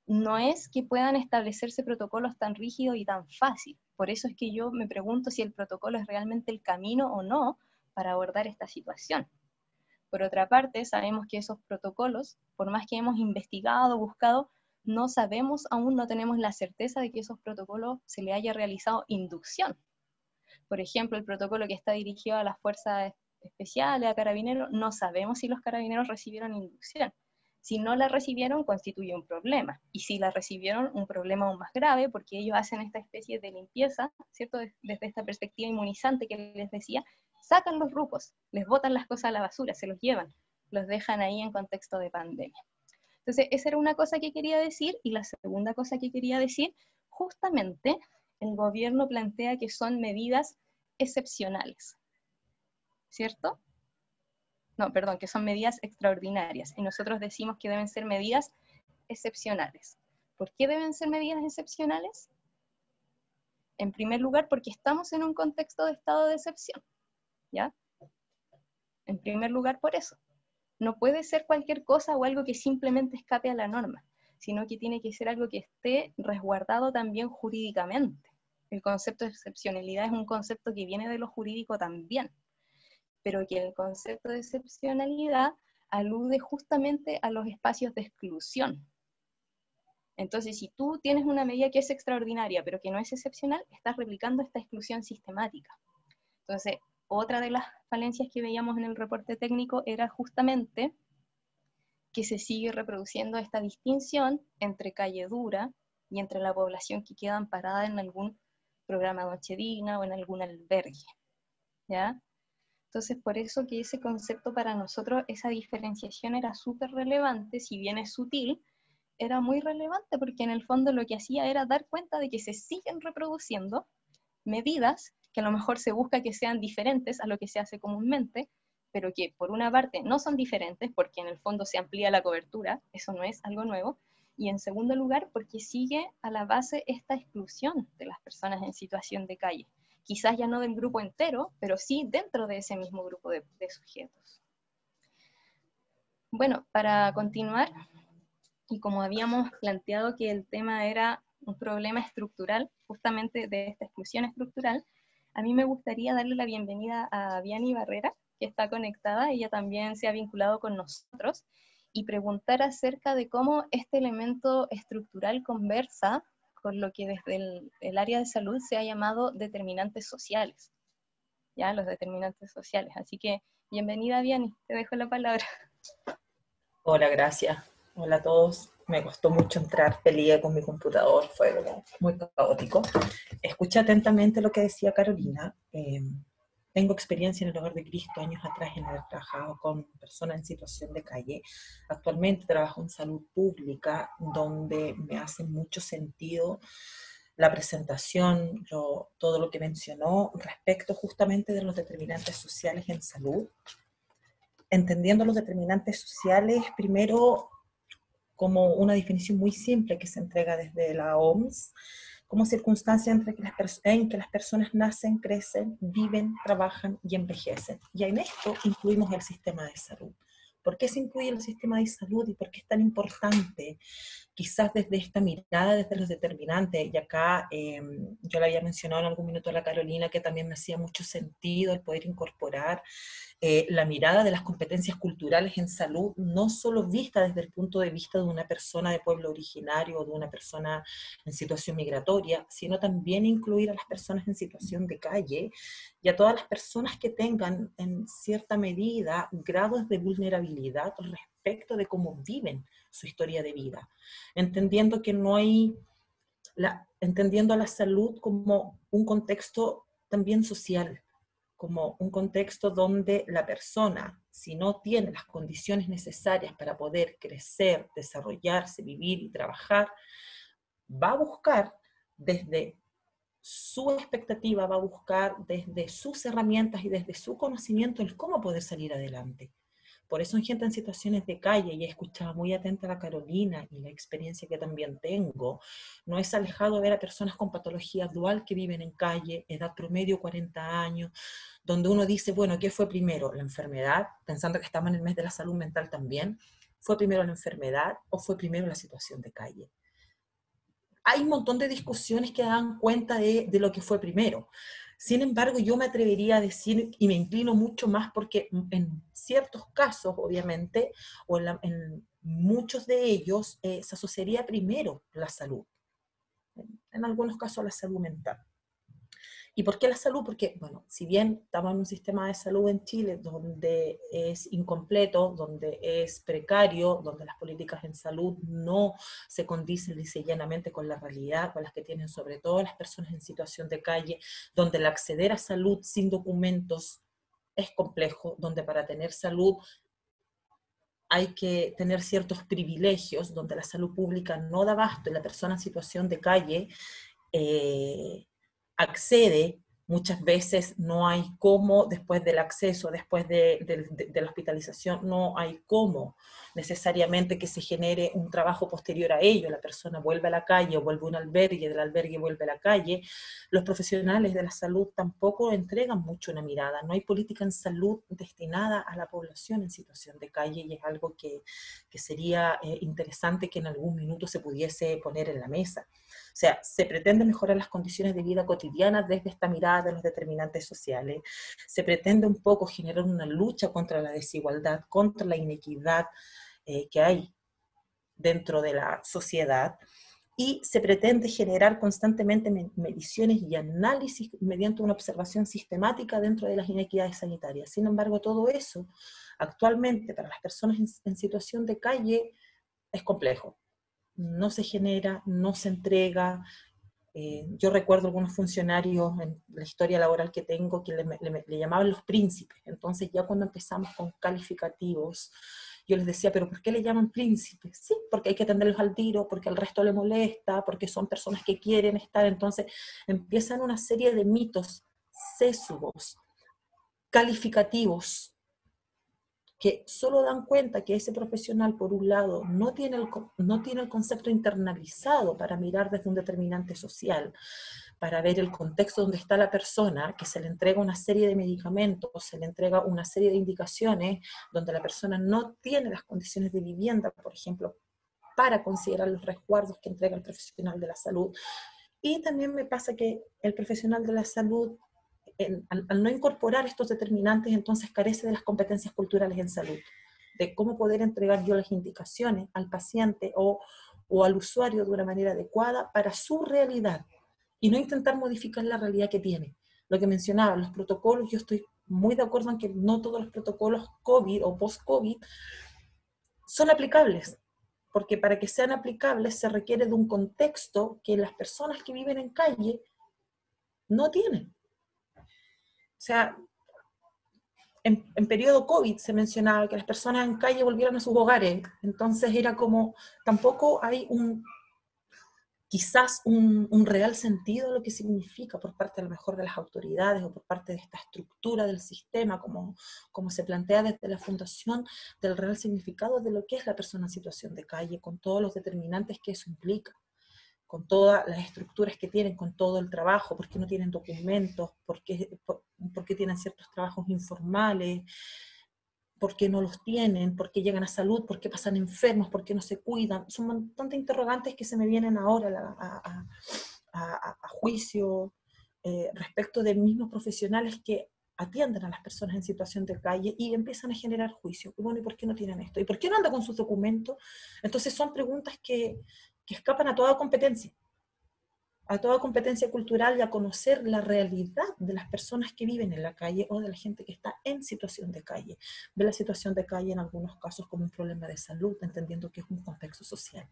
no es que puedan establecerse protocolos tan rígidos y tan fácil. Por eso es que yo me pregunto si el protocolo es realmente el camino o no para abordar esta situación. Por otra parte, sabemos que esos protocolos, por más que hemos investigado, buscado, no sabemos aún, no tenemos la certeza de que esos protocolos se le haya realizado inducción. Por ejemplo, el protocolo que está dirigido a las fuerzas especiales, a carabineros, no sabemos si los carabineros recibieron inducción. Si no la recibieron, constituye un problema. Y si la recibieron, un problema aún más grave, porque ellos hacen esta especie de limpieza, ¿cierto? Desde esta perspectiva inmunizante que les decía, sacan los grupos, les botan las cosas a la basura, se los llevan, los dejan ahí en contexto de pandemia. Entonces, esa era una cosa que quería decir, y la segunda cosa que quería decir, justamente el gobierno plantea que son medidas excepcionales, ¿cierto? No, perdón, que son medidas extraordinarias, y nosotros decimos que deben ser medidas excepcionales. ¿Por qué deben ser medidas excepcionales? En primer lugar, porque estamos en un contexto de estado de excepción, ¿ya? En primer lugar, por eso. No puede ser cualquier cosa o algo que simplemente escape a la norma, sino que tiene que ser algo que esté resguardado también jurídicamente. El concepto de excepcionalidad es un concepto que viene de lo jurídico también, pero que el concepto de excepcionalidad alude justamente a los espacios de exclusión. Entonces, si tú tienes una medida que es extraordinaria, pero que no es excepcional, estás replicando esta exclusión sistemática. Entonces, otra de las falencias que veíamos en el reporte técnico era justamente que se sigue reproduciendo esta distinción entre calle dura y entre la población que queda amparada en algún programa Noche Digna o en algún albergue, ¿ya? Entonces, por eso que ese concepto para nosotros, esa diferenciación era súper relevante, si bien es sutil, era muy relevante porque en el fondo lo que hacía era dar cuenta de que se siguen reproduciendo medidas que a lo mejor se busca que sean diferentes a lo que se hace comúnmente, pero que por una parte no son diferentes porque en el fondo se amplía la cobertura, eso no es algo nuevo, y en segundo lugar porque sigue a la base esta exclusión de las personas en situación de calle. Quizás ya no del grupo entero, pero sí dentro de ese mismo grupo de sujetos. Bueno, para continuar, y como habíamos planteado que el tema era un problema estructural, justamente de esta exclusión estructural, a mí me gustaría darle la bienvenida a Viani Barrera, que está conectada, ella también se ha vinculado con nosotros, y preguntar acerca de cómo este elemento estructural conversa con lo que desde el área de salud se ha llamado determinantes sociales, ¿ya? Los determinantes sociales. Así que, bienvenida Viani, te dejo la palabra. Hola, gracias. Hola a todos. Me costó mucho entrar, peleé con mi computador, fue como muy caótico. Escuché atentamente lo que decía Carolina. Tengo experiencia en el Hogar de Cristo años atrás en haber trabajado con personas en situación de calle. Actualmente trabajo en salud pública, donde me hace mucho sentido la presentación, todo lo que mencionó respecto justamente de los determinantes sociales en salud. Entendiendo los determinantes sociales, primero, como una definición muy simple que se entrega desde la OMS, como circunstancia en que las personas nacen, crecen, viven, trabajan y envejecen. Y en esto incluimos el sistema de salud. ¿Por qué se incluye el sistema de salud y por qué es tan importante? Quizás desde esta mirada, desde los determinantes, y acá yo le había mencionado en algún minuto a la Carolina que también me hacía mucho sentido el poder incorporar la mirada de las competencias culturales en salud, no solo vista desde el punto de vista de una persona de pueblo originario o de una persona en situación migratoria, sino también incluir a las personas en situación de calle y a todas las personas que tengan en cierta medida grados de vulnerabilidad respecto de cómo viven su historia de vida, entendiendo que no hay, entendiendo a la salud como un contexto también social, como un contexto donde la persona, si no tiene las condiciones necesarias para poder crecer, desarrollarse, vivir y trabajar, va a buscar desde su expectativa, va a buscar desde sus herramientas y desde su conocimiento el cómo poder salir adelante. Por eso en gente en situaciones de calle, y he escuchado muy atenta a la Carolina y la experiencia que también tengo, no es alejado ver a personas con patología dual que viven en calle, edad promedio 40 años, donde uno dice, bueno, ¿qué fue primero? ¿La enfermedad? Pensando que estamos en el mes de la salud mental también. ¿Fue primero la enfermedad o fue primero la situación de calle? Hay un montón de discusiones que dan cuenta de lo que fue primero. Sin embargo, yo me atrevería a decir, y me inclino mucho más porque en ciertos casos, obviamente, o en muchos de ellos, se asociaría primero la salud. En algunos casos la salud mental. ¿Y por qué la salud? Porque, bueno, si bien estamos en un sistema de salud en Chile donde es incompleto, donde es precario, donde las políticas en salud no se condicen lisa y llanamente con la realidad, con las que tienen sobre todo las personas en situación de calle, donde el acceder a salud sin documentos es complejo, donde para tener salud hay que tener ciertos privilegios, donde la salud pública no da abasto y la persona en situación de calle accede, muchas veces no hay cómo, después del acceso, después de la hospitalización, no hay cómo necesariamente que se genere un trabajo posterior a ello, la persona vuelve a la calle o vuelve a un albergue, del albergue vuelve a la calle. Los profesionales de la salud tampoco entregan mucho una mirada, no hay política en salud destinada a la población en situación de calle, y es algo que sería interesante que en algún minuto se pudiese poner en la mesa. O sea, se pretende mejorar las condiciones de vida cotidianas desde esta mirada de los determinantes sociales, se pretende un poco generar una lucha contra la desigualdad, contra la inequidad que hay dentro de la sociedad, y se pretende generar constantemente mediciones y análisis mediante una observación sistemática dentro de las inequidades sanitarias. Sin embargo, todo eso actualmente para las personas en situación de calle es complejo. No se genera, no se entrega. Yo recuerdo algunos funcionarios en la historia laboral que tengo que le llamaban los príncipes. Entonces ya cuando empezamos con calificativos, yo les decía, ¿pero por qué le llaman príncipes? Sí, porque hay que atenderlos al tiro, porque al resto le molesta, porque son personas que quieren estar. Entonces empiezan una serie de mitos, sesgos, calificativos, que solo dan cuenta que ese profesional, por un lado, no tiene el concepto internalizado para mirar desde un determinante social, para ver el contexto donde está la persona, que se le entrega una serie de medicamentos, se le entrega una serie de indicaciones, donde la persona no tiene las condiciones de vivienda, por ejemplo, para considerar los resguardos que entrega el profesional de la salud. Y también me pasa que el profesional de la salud, al no incorporar estos determinantes, entonces carece de las competencias culturales en salud, de cómo poder entregar yo las indicaciones al paciente o al usuario de una manera adecuada para su realidad, y no intentar modificar la realidad que tiene. Lo que mencionaba, los protocolos, yo estoy muy de acuerdo en que no todos los protocolos COVID o post-COVID son aplicables, porque para que sean aplicables se requiere de un contexto que las personas que viven en calle no tienen. O sea, en periodo COVID se mencionaba que las personas en calle volvieran a sus hogares, entonces era como, tampoco hay quizás un real sentido de lo que significa por parte a lo mejor de las autoridades o por parte de esta estructura del sistema, como se plantea desde la fundación, del real significado de lo que es la persona en situación de calle, con todos los determinantes que eso implica, con todas las estructuras que tienen, con todo el trabajo, por qué no tienen documentos, por qué tienen ciertos trabajos informales, por qué no los tienen, por qué llegan a salud, por qué pasan enfermos, por qué no se cuidan. Son un montón de interrogantes que se me vienen ahora a juicio respecto de mismos profesionales que atienden a las personas en situación de calle y empiezan a generar juicios. Y bueno, ¿y por qué no tienen esto? ¿Y por qué no anda con sus documentos? Entonces son preguntas que escapan a toda competencia cultural, y a conocer la realidad de las personas que viven en la calle o de la gente que está en situación de calle. Ve la situación de calle en algunos casos como un problema de salud, entendiendo que es un contexto social.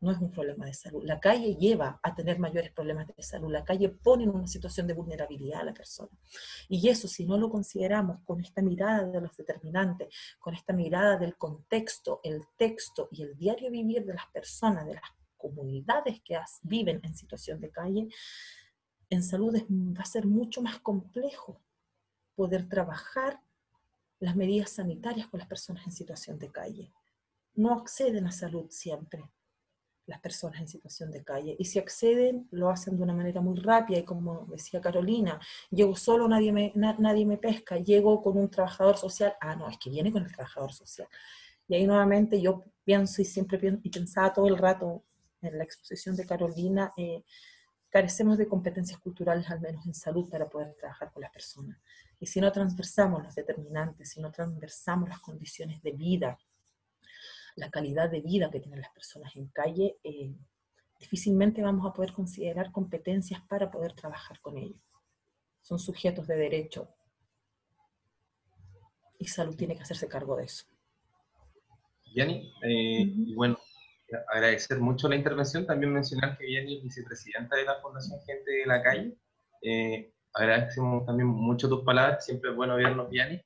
no es un problema de salud. La calle lleva a tener mayores problemas de salud. La calle pone en una situación de vulnerabilidad a la persona. Y eso, si no lo consideramos con esta mirada de los determinantes, con esta mirada del contexto, el texto y el diario vivir de las personas, de las comunidades que viven en situación de calle, en salud va a ser mucho más complejo poder trabajar las medidas sanitarias con las personas en situación de calle. No acceden a salud siempre las personas en situación de calle, y si acceden, lo hacen de una manera muy rápida, y como decía Carolina, llego solo, nadie me pesca, llego con un trabajador social, no, es que viene con el trabajador social. Y ahí nuevamente yo pienso, y siempre pienso, y pensaba todo el rato en la exposición de Carolina, carecemos de competencias culturales, al menos en salud, para poder trabajar con las personas. Y si no transversamos los determinantes, si no transversamos las condiciones de vida, la calidad de vida que tienen las personas en calle, difícilmente vamos a poder considerar competencias para poder trabajar con ellos. Son sujetos de derecho y salud tiene que hacerse cargo de eso. Yanni, y bueno, agradecer mucho la intervención, también mencionar que Yanni es vicepresidenta de la Fundación Gente de la Calle. Agradecemos también mucho tus palabras, siempre es bueno vernos, Yanni,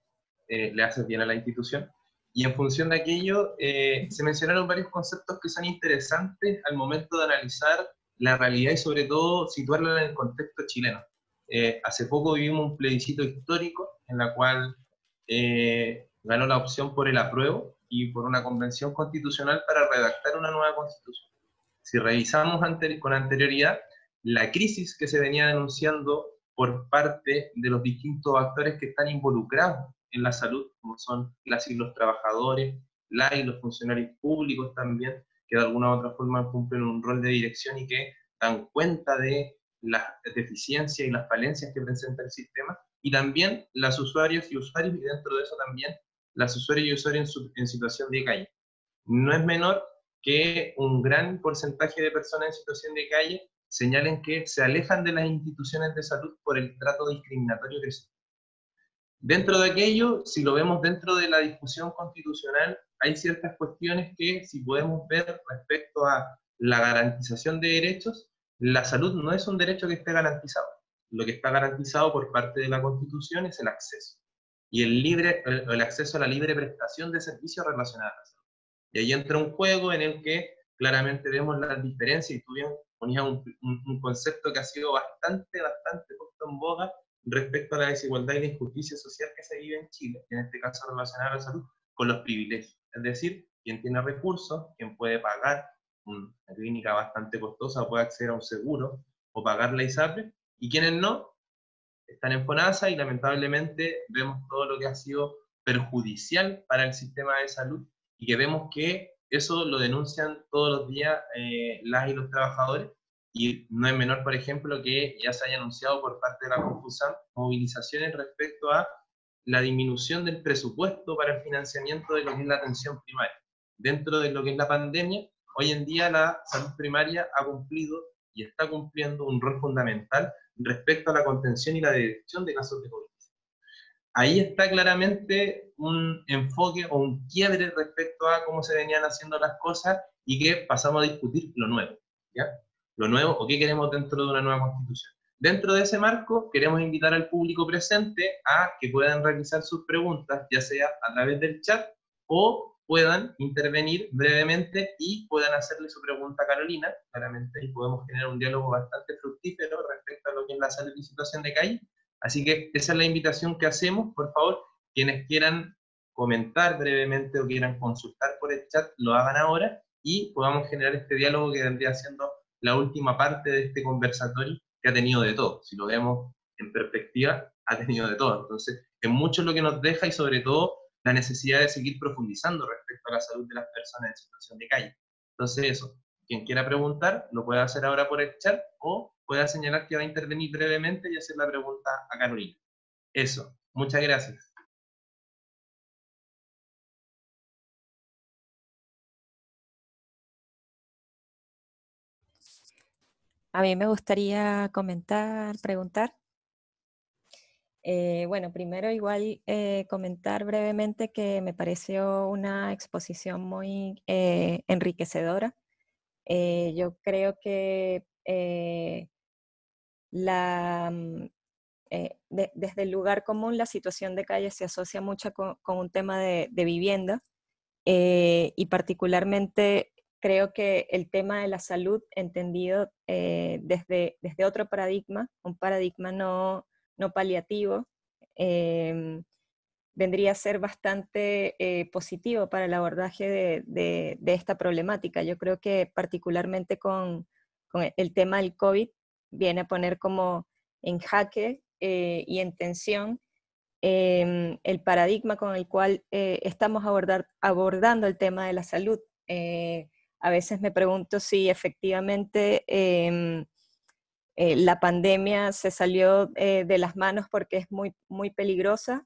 le haces bien a la institución. Y en función de aquello, se mencionaron varios conceptos que son interesantes al momento de analizar la realidad y sobre todo situarla en el contexto chileno. Hace poco vivimos un plebiscito histórico en la cual ganó la opción por el apruebo y por una convención constitucional para redactar una nueva constitución. Si revisamos con anterioridad, la crisis que se venía denunciando por parte de los distintos actores que están involucrados en la salud, como son las y los trabajadores, las y los funcionarios públicos también, que de alguna u otra forma cumplen un rol de dirección y que dan cuenta de las deficiencias y las falencias que presenta el sistema, y también las usuarios y usuarios, y dentro de eso también las usuarias y usuarios en situación de calle. No es menor que un gran porcentaje de personas en situación de calle señalen que se alejan de las instituciones de salud por el trato discriminatorio que se. Dentro de aquello, si lo vemos dentro de la discusión constitucional, hay ciertas cuestiones que, si podemos ver respecto a la garantización de derechos, la salud no es un derecho que esté garantizado. Lo que está garantizado por parte de la Constitución es el acceso. Y el acceso a la libre prestación de servicios relacionados a la salud. Y ahí entra un juego en el que claramente vemos las diferencias, y tú bien ponías un concepto que ha sido bastante puesto en boga respecto a la desigualdad y la injusticia social que se vive en Chile, en este caso relacionada a la salud, con los privilegios. Es decir, quien tiene recursos, quien puede pagar una clínica bastante costosa, puede acceder a un seguro o pagar la ISAPRE, y quienes no, están en FONASA, y lamentablemente vemos todo lo que ha sido perjudicial para el sistema de salud, y que vemos que eso lo denuncian todos los días las y los trabajadores, y no es menor, por ejemplo, que ya se haya anunciado por parte de la Confusam movilizaciones respecto a la disminución del presupuesto para el financiamiento de lo que es la atención primaria. Dentro de lo que es la pandemia, hoy en día la salud primaria ha cumplido y está cumpliendo un rol fundamental respecto a la contención y la detección de casos de COVID. Ahí está claramente un enfoque o un quiebre respecto a cómo se venían haciendo las cosas, y que pasamos a discutir lo nuevo, ¿ya? Lo nuevo, o qué queremos dentro de una nueva constitución. Dentro de ese marco, queremos invitar al público presente a que puedan realizar sus preguntas, ya sea a través del chat, o puedan intervenir brevemente y puedan hacerle su pregunta a Carolina. Claramente ahí podemos generar un diálogo bastante fructífero respecto a lo que es la salud y situación de calle. Así que esa es la invitación que hacemos. Por favor, quienes quieran comentar brevemente o quieran consultar por el chat, lo hagan ahora, y podamos generar este diálogo que vendría siendo la última parte de este conversatorio, que ha tenido de todo. Si lo vemos en perspectiva, ha tenido de todo. Entonces, es mucho lo que nos deja, y sobre todo la necesidad de seguir profundizando respecto a la salud de las personas en situación de calle. Entonces eso, quien quiera preguntar, lo puede hacer ahora por el chat, o puede señalar que va a intervenir brevemente y hacer la pregunta a Carolina. Eso, muchas gracias. A mí me gustaría preguntar. Bueno, primero igual comentar brevemente que me pareció una exposición muy enriquecedora. Yo creo que desde el lugar común la situación de calle se asocia mucho con un tema de vivienda, y particularmente creo que el tema de la salud entendido desde otro paradigma, un paradigma no paliativo, vendría a ser bastante positivo para el abordaje de esta problemática. Yo creo que particularmente con el tema del COVID viene a poner como en jaque y en tensión el paradigma con el cual estamos abordando el tema de la salud. A veces me pregunto si efectivamente la pandemia se salió de las manos porque es muy, muy peligrosa,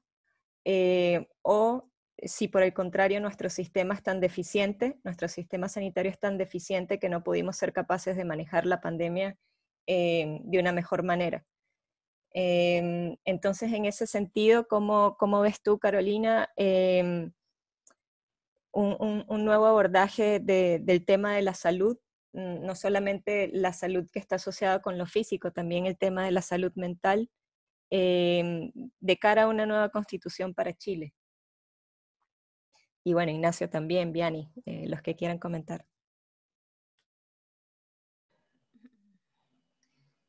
o si por el contrario nuestro sistema es tan deficiente, nuestro sistema sanitario es tan deficiente que no pudimos ser capaces de manejar la pandemia de una mejor manera. Entonces, en ese sentido, ¿cómo ves tú, Carolina, un nuevo abordaje del tema de la salud? No solamente la salud que está asociada con lo físico, también el tema de la salud mental, de cara a una nueva constitución para Chile. Y bueno, Ignacio también, Vianney, los que quieran comentar.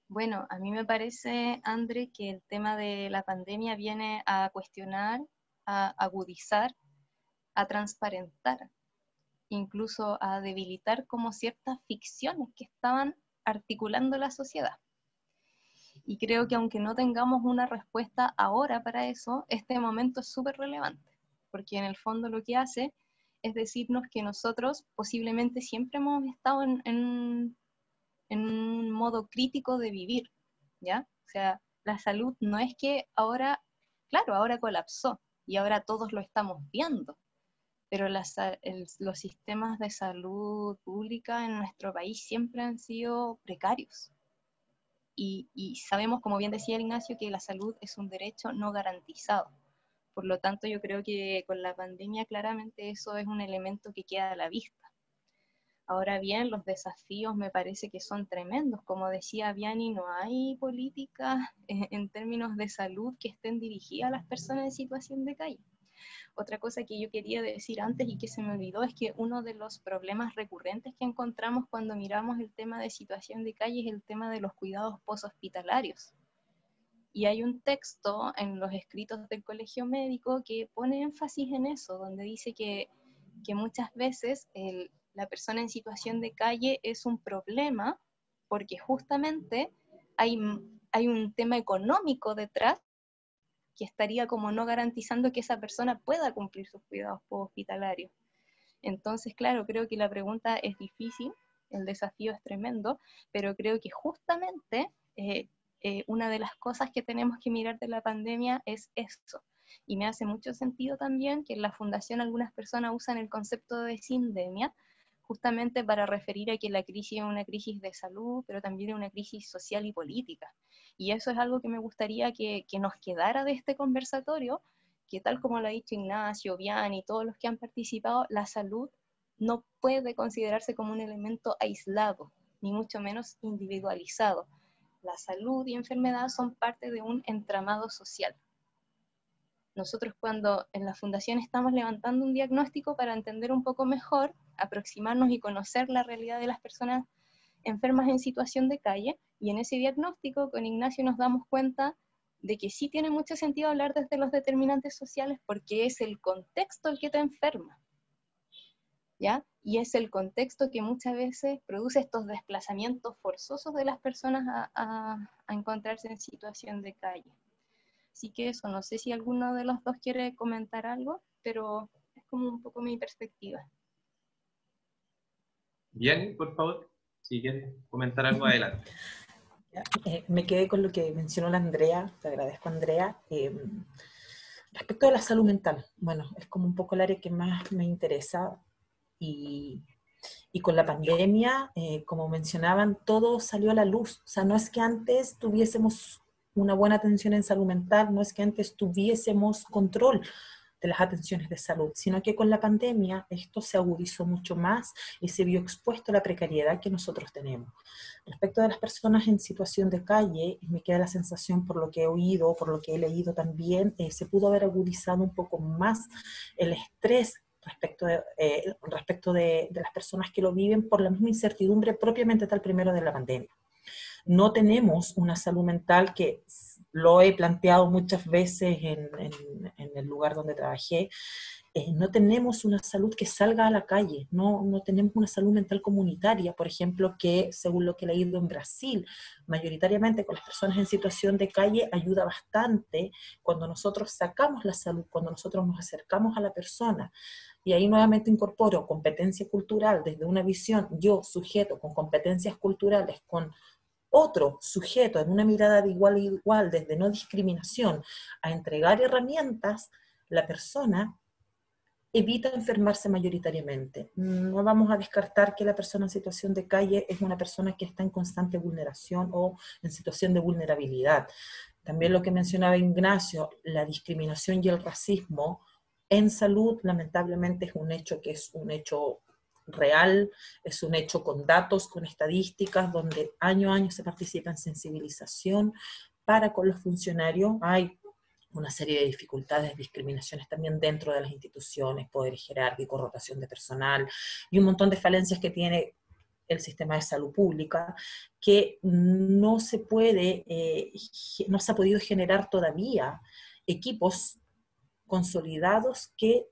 Bueno, a mí me parece, André, que el tema de la pandemia viene a cuestionar, a agudizar, a transparentar, incluso a debilitar como ciertas ficciones que estaban articulando la sociedad. Y creo que aunque no tengamos una respuesta ahora para eso, este momento es súper relevante, porque en el fondo lo que hace es decirnos que nosotros posiblemente siempre hemos estado en un modo crítico de vivir, ¿ya? O sea, la salud no es que ahora, claro, ahora colapsó y ahora todos lo estamos viendo, pero los sistemas de salud pública en nuestro país siempre han sido precarios. Y sabemos, como bien decía el Ignacio, que la salud es un derecho no garantizado. Por lo tanto, yo creo que con la pandemia claramente eso es un elemento que queda a la vista. Ahora bien, los desafíos me parece que son tremendos. Como decía Vianney, no hay políticas en términos de salud que estén dirigidas a las personas en situación de calle. Otra cosa que yo quería decir antes y que se me olvidó es que uno de los problemas recurrentes que encontramos cuando miramos el tema de situación de calle es el tema de los cuidados poshospitalarios. Y hay un texto en los escritos del Colegio Médico que pone énfasis en eso, donde dice que muchas veces la persona en situación de calle es un problema porque justamente hay un tema económico detrás que estaría como no garantizando que esa persona pueda cumplir sus cuidados posthospitalarios. Entonces, claro, creo que la pregunta es difícil, el desafío es tremendo, pero creo que justamente una de las cosas que tenemos que mirar de la pandemia es eso. Y me hace mucho sentido también que en la fundación algunas personas usan el concepto de sindemia, justamente para referir a que la crisis es una crisis de salud, pero también es una crisis social y política. Y eso es algo que me gustaría que nos quedara de este conversatorio, que tal como lo ha dicho Ignacio, Vianney y todos los que han participado, la salud no puede considerarse como un elemento aislado, ni mucho menos individualizado. La salud y enfermedad son parte de un entramado social. Nosotros cuando en la fundación estamos levantando un diagnóstico para entender un poco mejor, aproximarnos y conocer la realidad de las personas enfermas en situación de calle, y en ese diagnóstico con Ignacio nos damos cuenta de que sí tiene mucho sentido hablar desde los determinantes sociales porque es el contexto el que te enferma, ¿ya? Y es el contexto que muchas veces produce estos desplazamientos forzosos de las personas a encontrarse en situación de calle. Así que eso, no sé si alguno de los dos quiere comentar algo, pero es como un poco mi perspectiva. Bien, por favor, si quieres comentar algo, adelante. Me quedé con lo que mencionó la Andrea, te agradezco, Andrea. Respecto a la salud mental, bueno, es como un poco el área que más me interesa, y con la pandemia, como mencionaban, todo salió a la luz. O sea, no es que antes tuviésemos una buena atención en salud mental, no es que antes tuviésemos control. de las atenciones de salud, sino que con la pandemia esto se agudizó mucho más y se vio expuesto a la precariedad que nosotros tenemos. Respecto de las personas en situación de calle, me queda la sensación, por lo que he oído, por lo que he leído también, se pudo haber agudizado un poco más el estrés respecto de las personas que lo viven por la misma incertidumbre propiamente tal primero de la pandemia. No tenemos una salud mental, que lo he planteado muchas veces en el lugar donde trabajé, no tenemos una salud que salga a la calle, no tenemos una salud mental comunitaria, por ejemplo, que según lo que he leído en Brasil, mayoritariamente con las personas en situación de calle ayuda bastante cuando nosotros sacamos la salud, cuando nosotros nos acercamos a la persona. Y ahí nuevamente incorporo competencia cultural desde una visión, yo sujeto con competencias culturales, con otro sujeto en una mirada de igual a igual, desde no discriminación, a entregar herramientas, la persona evita enfermarse mayoritariamente. No vamos a descartar que la persona en situación de calle es una persona que está en constante vulneración o en situación de vulnerabilidad. También lo que mencionaba Ignacio, la discriminación y el racismo en salud, lamentablemente es un hecho que es un hecho real, es un hecho con datos, con estadísticas, donde año a año se participa en sensibilización para con los funcionarios. Hay una serie de dificultades, discriminaciones también dentro de las instituciones, poder jerárquico, rotación de personal y un montón de falencias que tiene el sistema de salud pública, que no se puede, no se ha podido generar todavía equipos consolidados que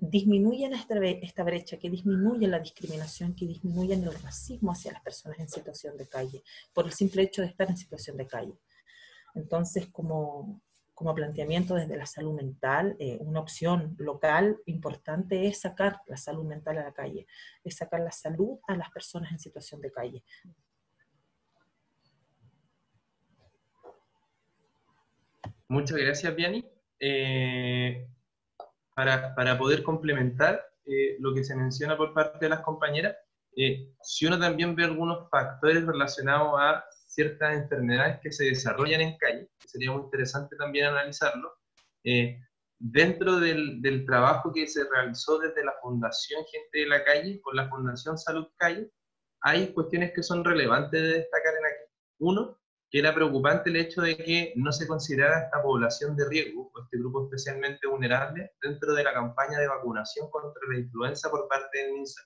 disminuyen esta brecha, que disminuyen la discriminación, que disminuyen el racismo hacia las personas en situación de calle, por el simple hecho de estar en situación de calle. Entonces, como planteamiento desde la salud mental, una opción local importante es sacar la salud mental a la calle, es sacar la salud a las personas en situación de calle. Muchas gracias, Vianney. Para poder complementar lo que se menciona por parte de las compañeras, si uno también ve algunos factores relacionados a ciertas enfermedades que se desarrollan en calle, que sería muy interesante también analizarlo, dentro del trabajo que se realizó desde la Fundación Gente de la Calle, con la Fundación Salud Calle, hay cuestiones que son relevantes de destacar en aquí. Uno, que era preocupante el hecho de que no se considerara esta población de riesgo, o este grupo especialmente vulnerable, dentro de la campaña de vacunación contra la influenza por parte del MinSal.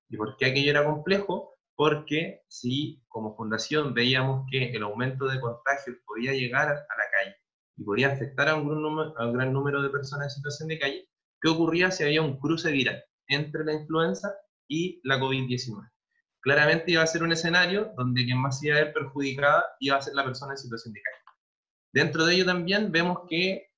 ¿Y por qué aquello era complejo? Porque si como fundación veíamos que el aumento de contagios podía llegar a la calle y podía afectar a un gran número de personas en situación de calle, ¿qué ocurría si había un cruce viral entre la influenza y la COVID-19? Claramente iba a ser un escenario donde quien más iba a ver perjudicada iba a ser la persona en situación de calle. Dentro de ello también vemos que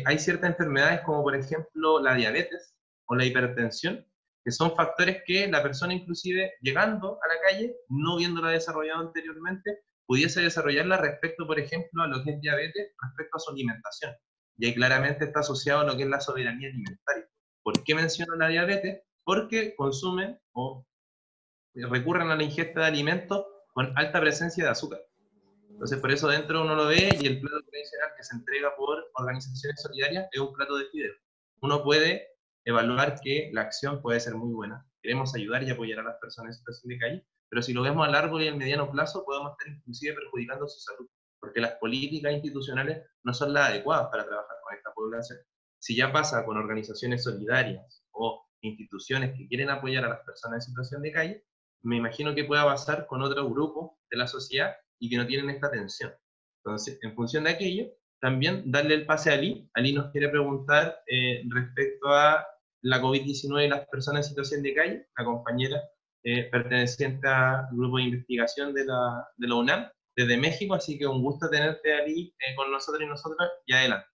hay ciertas enfermedades como por ejemplo la diabetes o la hipertensión, que son factores que la persona inclusive llegando a la calle, no viéndola desarrollado anteriormente, pudiese desarrollarla respecto, por ejemplo, a lo que es diabetes, respecto a su alimentación. Y ahí claramente está asociado a lo que es la soberanía alimentaria. ¿Por qué menciono la diabetes? Porque consumen o recurren a la ingesta de alimentos con alta presencia de azúcar. Entonces, por eso dentro uno lo ve y el plato tradicional que se entrega por organizaciones solidarias es un plato de fideo. Uno puede evaluar que la acción puede ser muy buena. Queremos ayudar y apoyar a las personas en situación de calle, pero si lo vemos a largo y a mediano plazo, podemos estar inclusive perjudicando su salud, porque las políticas institucionales no son las adecuadas para trabajar con esta población. Si ya pasa con organizaciones solidarias o instituciones que quieren apoyar a las personas en situación de calle, me imagino que pueda pasar con otro grupo de la sociedad y que no tienen esta atención. Entonces, en función de aquello, también darle el pase a Ali. Ali nos quiere preguntar respecto a la COVID-19 y las personas en situación de calle, la compañera perteneciente al grupo de investigación de la UNAM, desde México, así que un gusto tenerte, Ali, con nosotros y nosotras, y adelante.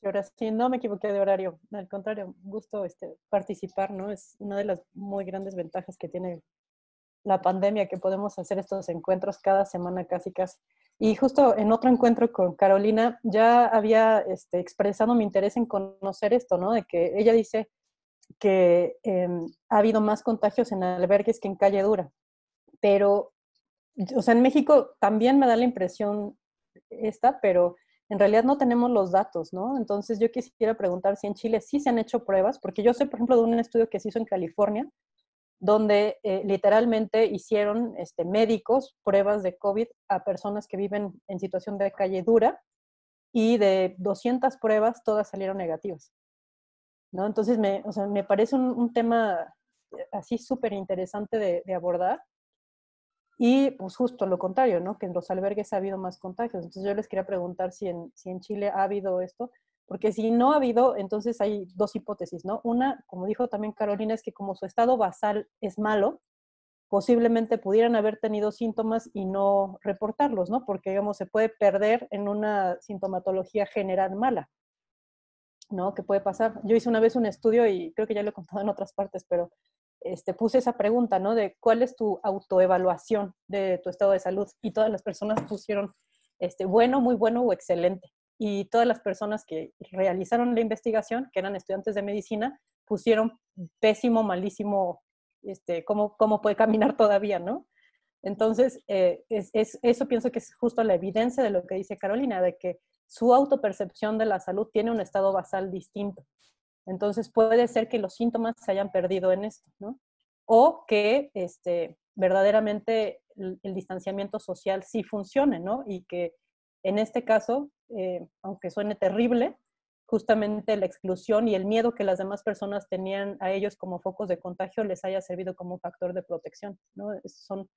Y ahora sí, no me equivoqué de horario, al contrario, un gusto participar, ¿no? Es una de las muy grandes ventajas que tiene la pandemia, que podemos hacer estos encuentros cada semana casi. Y justo en otro encuentro con Carolina ya había expresado mi interés en conocer esto, ¿no? De que ella dice que ha habido más contagios en albergues que en calle dura. Pero, o sea, en México también me da la impresión pero en realidad no tenemos los datos, ¿no? Entonces yo quisiera preguntar si en Chile sí se han hecho pruebas, porque yo sé, por ejemplo, de un estudio que se hizo en California, donde literalmente hicieron médicos pruebas de COVID a personas que viven en situación de calle dura, y de 200 pruebas todas salieron negativas, ¿no? Entonces o sea, me parece un tema así súper interesante de abordar. Y pues justo lo contrario, ¿no? Que en los albergues ha habido más contagios. Entonces yo les quería preguntar si en Chile ha habido esto, porque si no ha habido, entonces hay dos hipótesis, ¿no? Una, como dijo también Carolina, es que como su estado basal es malo, posiblemente pudieran haber tenido síntomas y no reportarlos, ¿no? Porque, digamos, se puede perder en una sintomatología general mala, ¿no? ¿Qué puede pasar? Yo hice una vez un estudio y creo que ya lo he contado en otras partes, pero puse esa pregunta, ¿no? De cuál es tu autoevaluación de tu estado de salud, y todas las personas pusieron bueno, muy bueno o excelente. Y todas las personas que realizaron la investigación, que eran estudiantes de medicina, pusieron pésimo, malísimo, cómo puede caminar todavía, ¿no? Entonces, eso pienso que es justo la evidencia de lo que dice Carolina, de que su autopercepción de la salud tiene un estado basal distinto. Entonces puede ser que los síntomas se hayan perdido en esto, ¿no? O que verdaderamente el distanciamiento social sí funcione, ¿no? Y que en este caso, aunque suene terrible, justamente la exclusión y el miedo que las demás personas tenían a ellos como focos de contagio les haya servido como un factor de protección, ¿no? Son,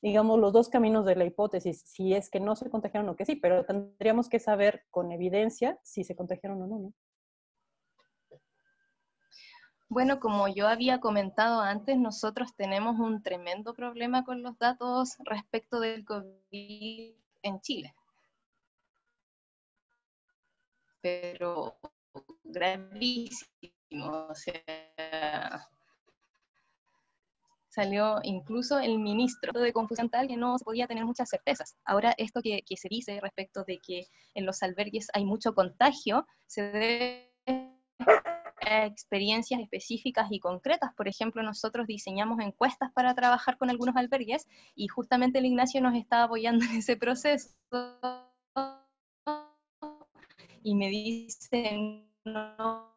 digamos, los dos caminos de la hipótesis, si es que no se contagiaron o que sí, pero tendríamos que saber con evidencia si se contagiaron o no, ¿no? Bueno, como yo había comentado antes, nosotros tenemos un tremendo problema con los datos respecto del COVID en Chile. Pero gravísimo, o sea, salió incluso el ministro de Confusión tal que no se podía tener muchas certezas. Ahora, esto que se dice respecto de que en los albergues hay mucho contagio, se debe a experiencias específicas y concretas. Por ejemplo, nosotros diseñamos encuestas para trabajar con algunos albergues y justamente el Ignacio nos está apoyando en ese proceso y me dice, no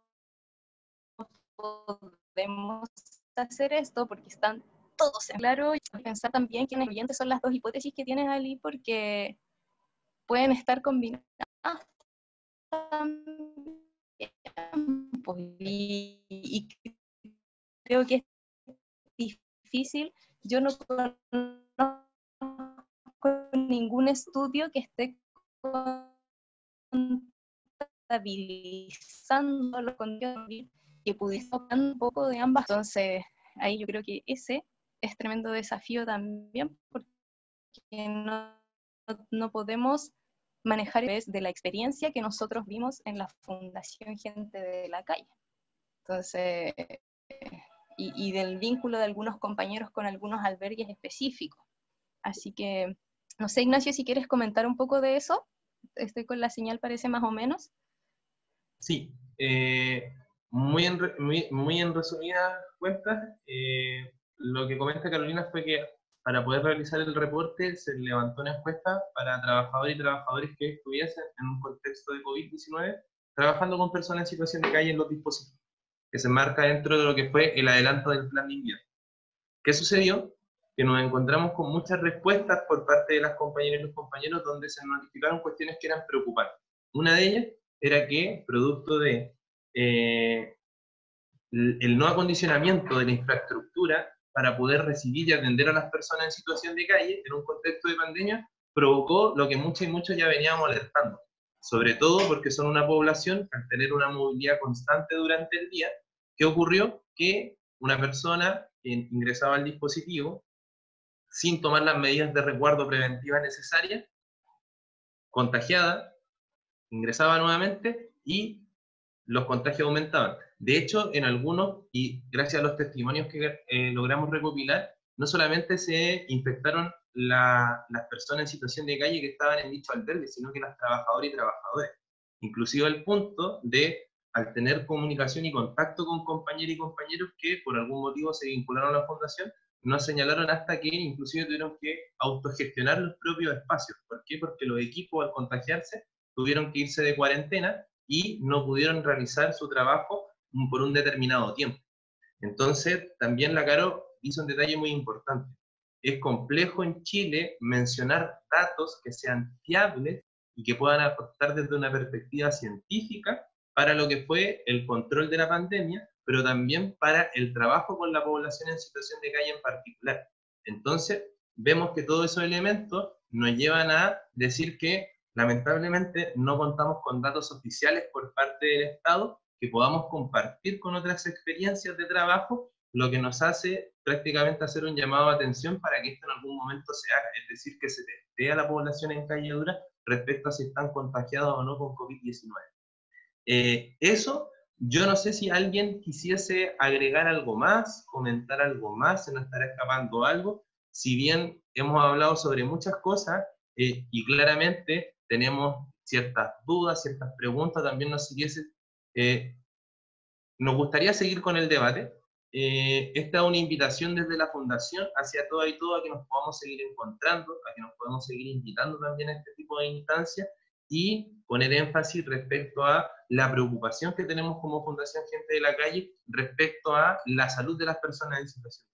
podemos hacer esto porque están todos en claro. Y pensar también que en el son las dos hipótesis que tienes, Ali, porque pueden estar combinadas también. Y creo que es difícil. Yo no conozco ningún estudio que esté contabilizando los condiciones que pudiese tocar un poco de ambas. Entonces, ahí yo creo que ese es tremendo desafío también, porque no podemos manejar desde la experiencia que nosotros vimos en la Fundación Gente de la Calle. Entonces, y del vínculo de algunos compañeros con algunos albergues específicos. Así que, no sé, Ignacio, si quieres comentar un poco de eso. Estoy con la señal, parece más o menos. Sí, muy en resumidas cuentas, lo que comenta Carolina fue que para poder realizar el reporte se levantó una encuesta para trabajadores y trabajadoras que estuviesen en un contexto de COVID-19, trabajando con personas en situación de calle en los dispositivos, que se marca dentro de lo que fue el adelanto del plan de invierno. ¿Qué sucedió? Que nos encontramos con muchas respuestas por parte de las compañeras y los compañeros donde se notificaron cuestiones que eran preocupantes. Una de ellas era que, producto de el no acondicionamiento de la infraestructura para poder recibir y atender a las personas en situación de calle en un contexto de pandemia, provocó lo que muchos y muchos ya veníamos alertando. Sobre todo porque son una población que al tener una movilidad constante durante el día, ¿qué ocurrió? Que una persona que ingresaba al dispositivo sin tomar las medidas de resguardo preventiva necesarias, contagiada, ingresaba nuevamente y los contagios aumentaban. De hecho, en algunos, y gracias a los testimonios que logramos recopilar, no solamente se infectaron las personas en situación de calle que estaban en dicho albergue, sino que las trabajadoras y trabajadores. Inclusive al punto de, al tener comunicación y contacto con compañeros y compañeros que por algún motivo se vincularon a la fundación, nos señalaron hasta que inclusive tuvieron que autogestionar los propios espacios. ¿Por qué? Porque los equipos al contagiarse tuvieron que irse de cuarentena y no pudieron realizar su trabajo por un determinado tiempo. Entonces, también la Caro hizo un detalle muy importante. Es complejo en Chile mencionar datos que sean fiables y que puedan aportar desde una perspectiva científica para lo que fue el control de la pandemia, pero también para el trabajo con la población en situación de calle en particular. Entonces, vemos que todos esos elementos nos llevan a decir que lamentablemente no contamos con datos oficiales por parte del Estado que podamos compartir con otras experiencias de trabajo, lo que nos hace prácticamente hacer un llamado de atención para que esto en algún momento se haga, es decir, que se testee a la población en Calle Dura respecto a si están contagiados o no con COVID-19. Eso, yo no sé si alguien quisiese agregar algo más, comentar algo más, se nos estará escapando algo, si bien hemos hablado sobre muchas cosas y claramente tenemos ciertas dudas, ciertas preguntas, también nos gustaría seguir con el debate. Esta es una invitación desde la Fundación hacia todas y todos a que nos podamos seguir encontrando, a que nos podamos seguir invitando también a este tipo de instancias y poner énfasis respecto a la preocupación que tenemos como Fundación Gente de la Calle respecto a la salud de las personas en situación.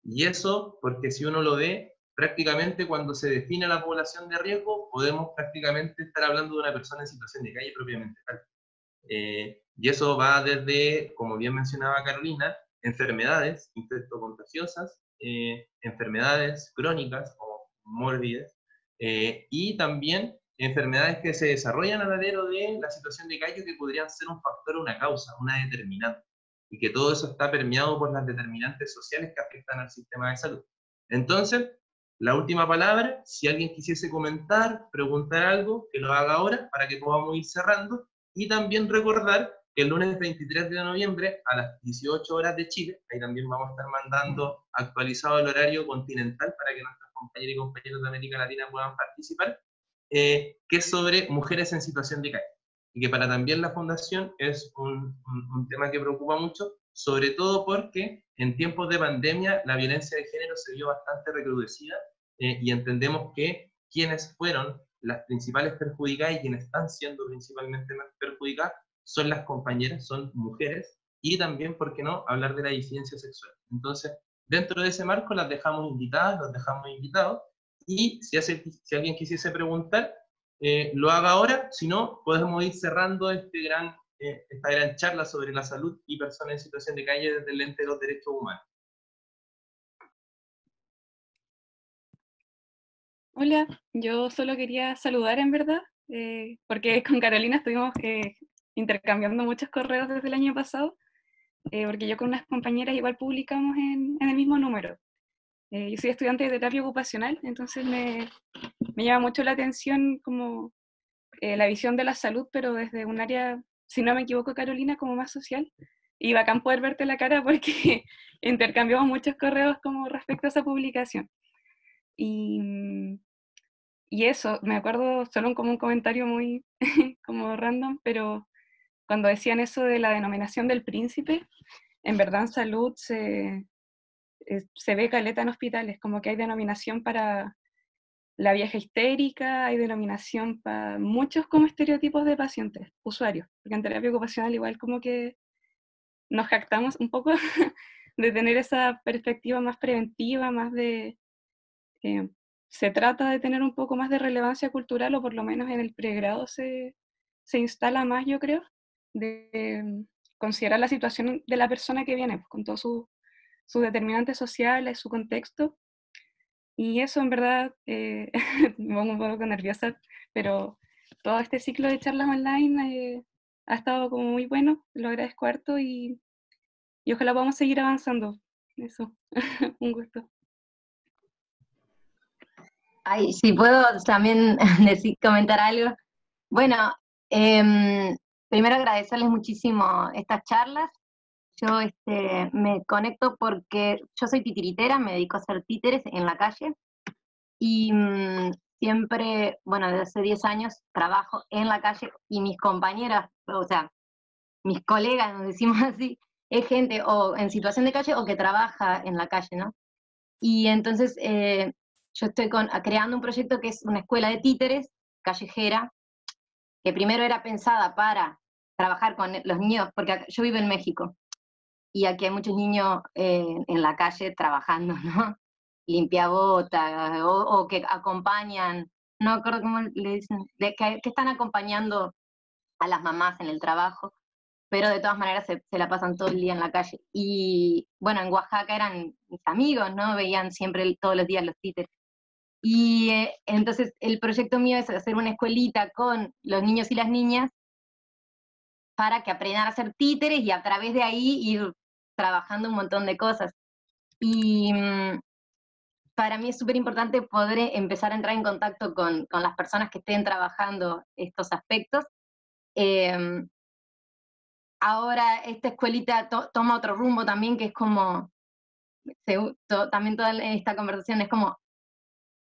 Y eso, porque si uno lo ve, prácticamente cuando se define la población de riesgo, podemos prácticamente estar hablando de una persona en situación de calle propiamente tal. Y eso va desde, como bien mencionaba Carolina, enfermedades infectocontagiosas, enfermedades crónicas o mórbidas, y también enfermedades que se desarrollan al alero de la situación de calle que podrían ser un factor, una causa, una determinante, y que todo eso está permeado por las determinantes sociales que afectan al sistema de salud. Entonces, la última palabra, si alguien quisiese comentar, preguntar algo, que lo haga ahora para que podamos ir cerrando, y también recordar que el lunes 23 de noviembre a las 18 horas de Chile, ahí también vamos a estar mandando actualizado el horario continental para que nuestros compañeros y compañeros de América Latina puedan participar, que es sobre mujeres en situación de calle. Y que para también la Fundación es un tema que preocupa mucho, sobre todo porque en tiempos de pandemia la violencia de género se vio bastante recrudecida y entendemos que quienes fueron las principales perjudicadas y quienes están siendo principalmente más perjudicadas son las compañeras, son mujeres, y también, ¿por qué no?, hablar de la disidencia sexual. Entonces, dentro de ese marco las dejamos invitadas, los dejamos invitados, y si alguien quisiese preguntar, lo haga ahora, si no, podemos ir cerrando esta gran charla sobre la salud y personas en situación de calle desde el lente de los derechos humanos. Hola, yo solo quería saludar en verdad, porque con Carolina estuvimos intercambiando muchos correos desde el año pasado, porque yo con unas compañeras igual publicamos en el mismo número. Yo soy estudiante de terapia ocupacional, entonces me llama mucho la atención como la visión de la salud, pero desde un área, si no me equivoco, Carolina, como más social. Y bacán poder verte la cara porque intercambiamos muchos correos como respecto a esa publicación. Y eso, me acuerdo solo como un comentario muy como random, pero cuando decían eso de la denominación del príncipe, en verdad en salud se ve caleta en hospitales, como que hay denominación para la vieja histérica, hay denominación para muchos como estereotipos de pacientes, usuarios, porque en terapia ocupacional igual como que nos jactamos un poco de tener esa perspectiva más preventiva, más de... se trata de tener un poco más de relevancia cultural, o por lo menos en el pregrado se instala más, yo creo, de considerar la situación de la persona que viene, con todos sus determinantes sociales, su contexto. Y eso en verdad me pongo un poco nerviosa, pero todo este ciclo de charlas online ha estado como muy bueno, lo agradezco harto y ojalá podamos seguir avanzando. Eso, un gusto. Ay, si puedo también comentar algo. Bueno, primero agradecerles muchísimo estas charlas. Yo me conecto porque yo soy titiritera, me dedico a hacer títeres en la calle y siempre, bueno, desde hace 10 años trabajo en la calle y mis compañeras, o sea, mis colegas, nos decimos así, es gente o en situación de calle o que trabaja en la calle, ¿no? Y entonces yo estoy creando un proyecto que es una escuela de títeres callejera, que primero era pensada para trabajar con los niños, porque yo vivo en México, y aquí hay muchos niños en la calle trabajando, ¿no? Limpiabotas, o que acompañan, no me acuerdo cómo le dicen, que están acompañando a las mamás en el trabajo, pero de todas maneras se la pasan todo el día en la calle. Y bueno, en Oaxaca eran mis amigos, ¿no? Veían siempre todos los días los títeres. Y entonces el proyecto mío es hacer una escuelita con los niños y las niñas para que aprendan a hacer títeres y a través de ahí ir trabajando un montón de cosas. Y para mí es súper importante poder empezar a entrar en contacto con las personas que estén trabajando estos aspectos. Ahora esta escuelita toma otro rumbo también, que es como, también toda esta conversación es como,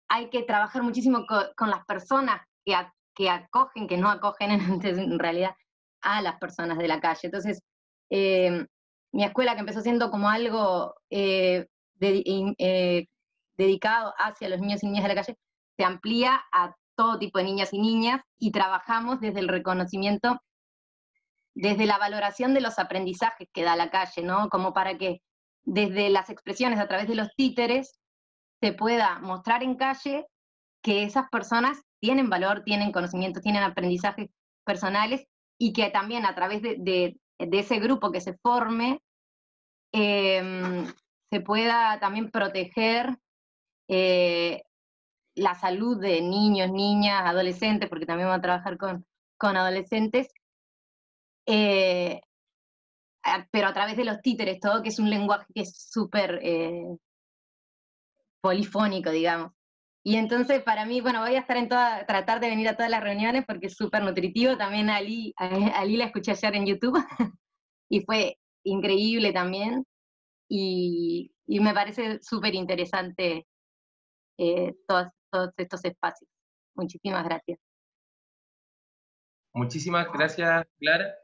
hay que trabajar muchísimo con las personas que acogen, que no acogen en realidad a las personas de la calle. Entonces, mi escuela, que empezó siendo como algo dedicado hacia los niños y niñas de la calle, se amplía a todo tipo de niñas y niñas, y trabajamos desde el reconocimiento, desde la valoración de los aprendizajes que da la calle, ¿no? Como para que desde las expresiones a través de los títeres se pueda mostrar en calle que esas personas tienen valor, tienen conocimiento, tienen aprendizajes personales, y que también a través de ese grupo que se forme, se pueda también proteger la salud de niños, niñas, adolescentes, porque también van a trabajar con adolescentes, pero a través de los títeres, todo, que es un lenguaje que es súper polifónico, digamos. Y entonces para mí, bueno, voy a estar tratar de venir a todas las reuniones porque es súper nutritivo. También a Ali la escuché ayer en YouTube y fue increíble también. Y me parece súper interesante todos estos espacios. Muchísimas gracias. Muchísimas gracias, Clara.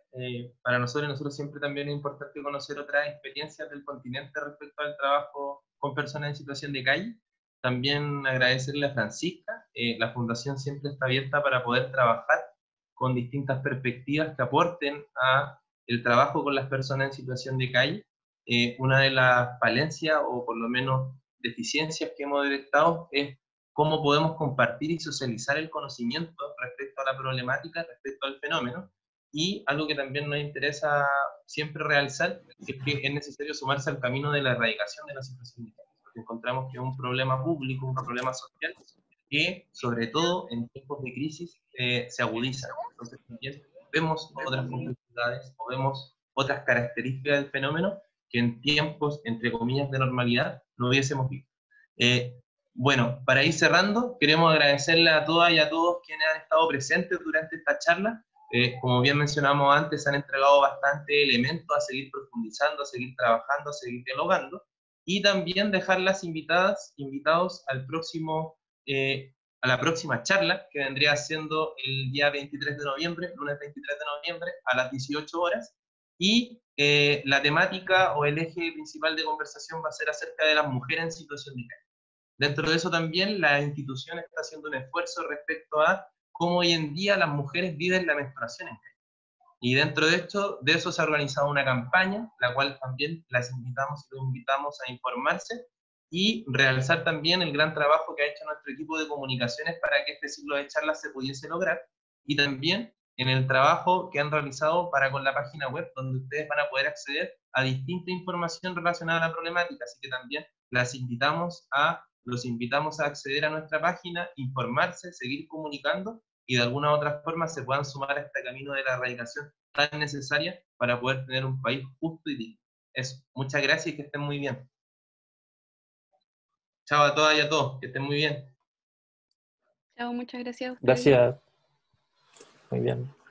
Para nosotros siempre también es importante conocer otras experiencias del continente respecto al trabajo con personas en situación de calle. También agradecerle a Francisca. La Fundación siempre está abierta para poder trabajar con distintas perspectivas que aporten a el trabajo con las personas en situación de calle. Una de las falencias, o por lo menos deficiencias que hemos detectado, es cómo podemos compartir y socializar el conocimiento respecto a la problemática, respecto al fenómeno. Y algo que también nos interesa siempre realzar es que es necesario sumarse al camino de la erradicación de la situación de calle, porque encontramos que es un problema público, un problema social, que sobre todo en tiempos de crisis se agudiza. Entonces también vemos otras complejidades o vemos otras características del fenómeno que en tiempos, entre comillas, de normalidad no hubiésemos visto. Bueno, para ir cerrando, queremos agradecerle a todas y a todos quienes han estado presentes durante esta charla. Como bien mencionamos antes, se han entregado bastantes elementos a seguir profundizando, a seguir trabajando, a seguir dialogando, y también dejarlas invitados al próximo, a la próxima charla, que vendría siendo el día 23 de noviembre, lunes 23 de noviembre, a las 18 horas, y la temática o el eje principal de conversación va a ser acerca de las mujeres en situación de calle. Dentro de eso también la institución está haciendo un esfuerzo respecto a cómo hoy en día las mujeres viven la menstruación en calle. Y dentro de eso se ha organizado una campaña, la cual también las invitamos y los invitamos a informarse y realzar también el gran trabajo que ha hecho nuestro equipo de comunicaciones para que este ciclo de charlas se pudiese lograr, y también en el trabajo que han realizado para con la página web, donde ustedes van a poder acceder a distinta información relacionada a la problemática. Así que también los invitamos a acceder a nuestra página, informarse, seguir comunicando, y de alguna u otra forma se puedan sumar a este camino de la erradicación tan necesaria para poder tener un país justo y digno. Eso, muchas gracias y que estén muy bien. Chao a todas y a todos, que estén muy bien. Chao, muchas gracias a ustedes. Gracias. Muy bien.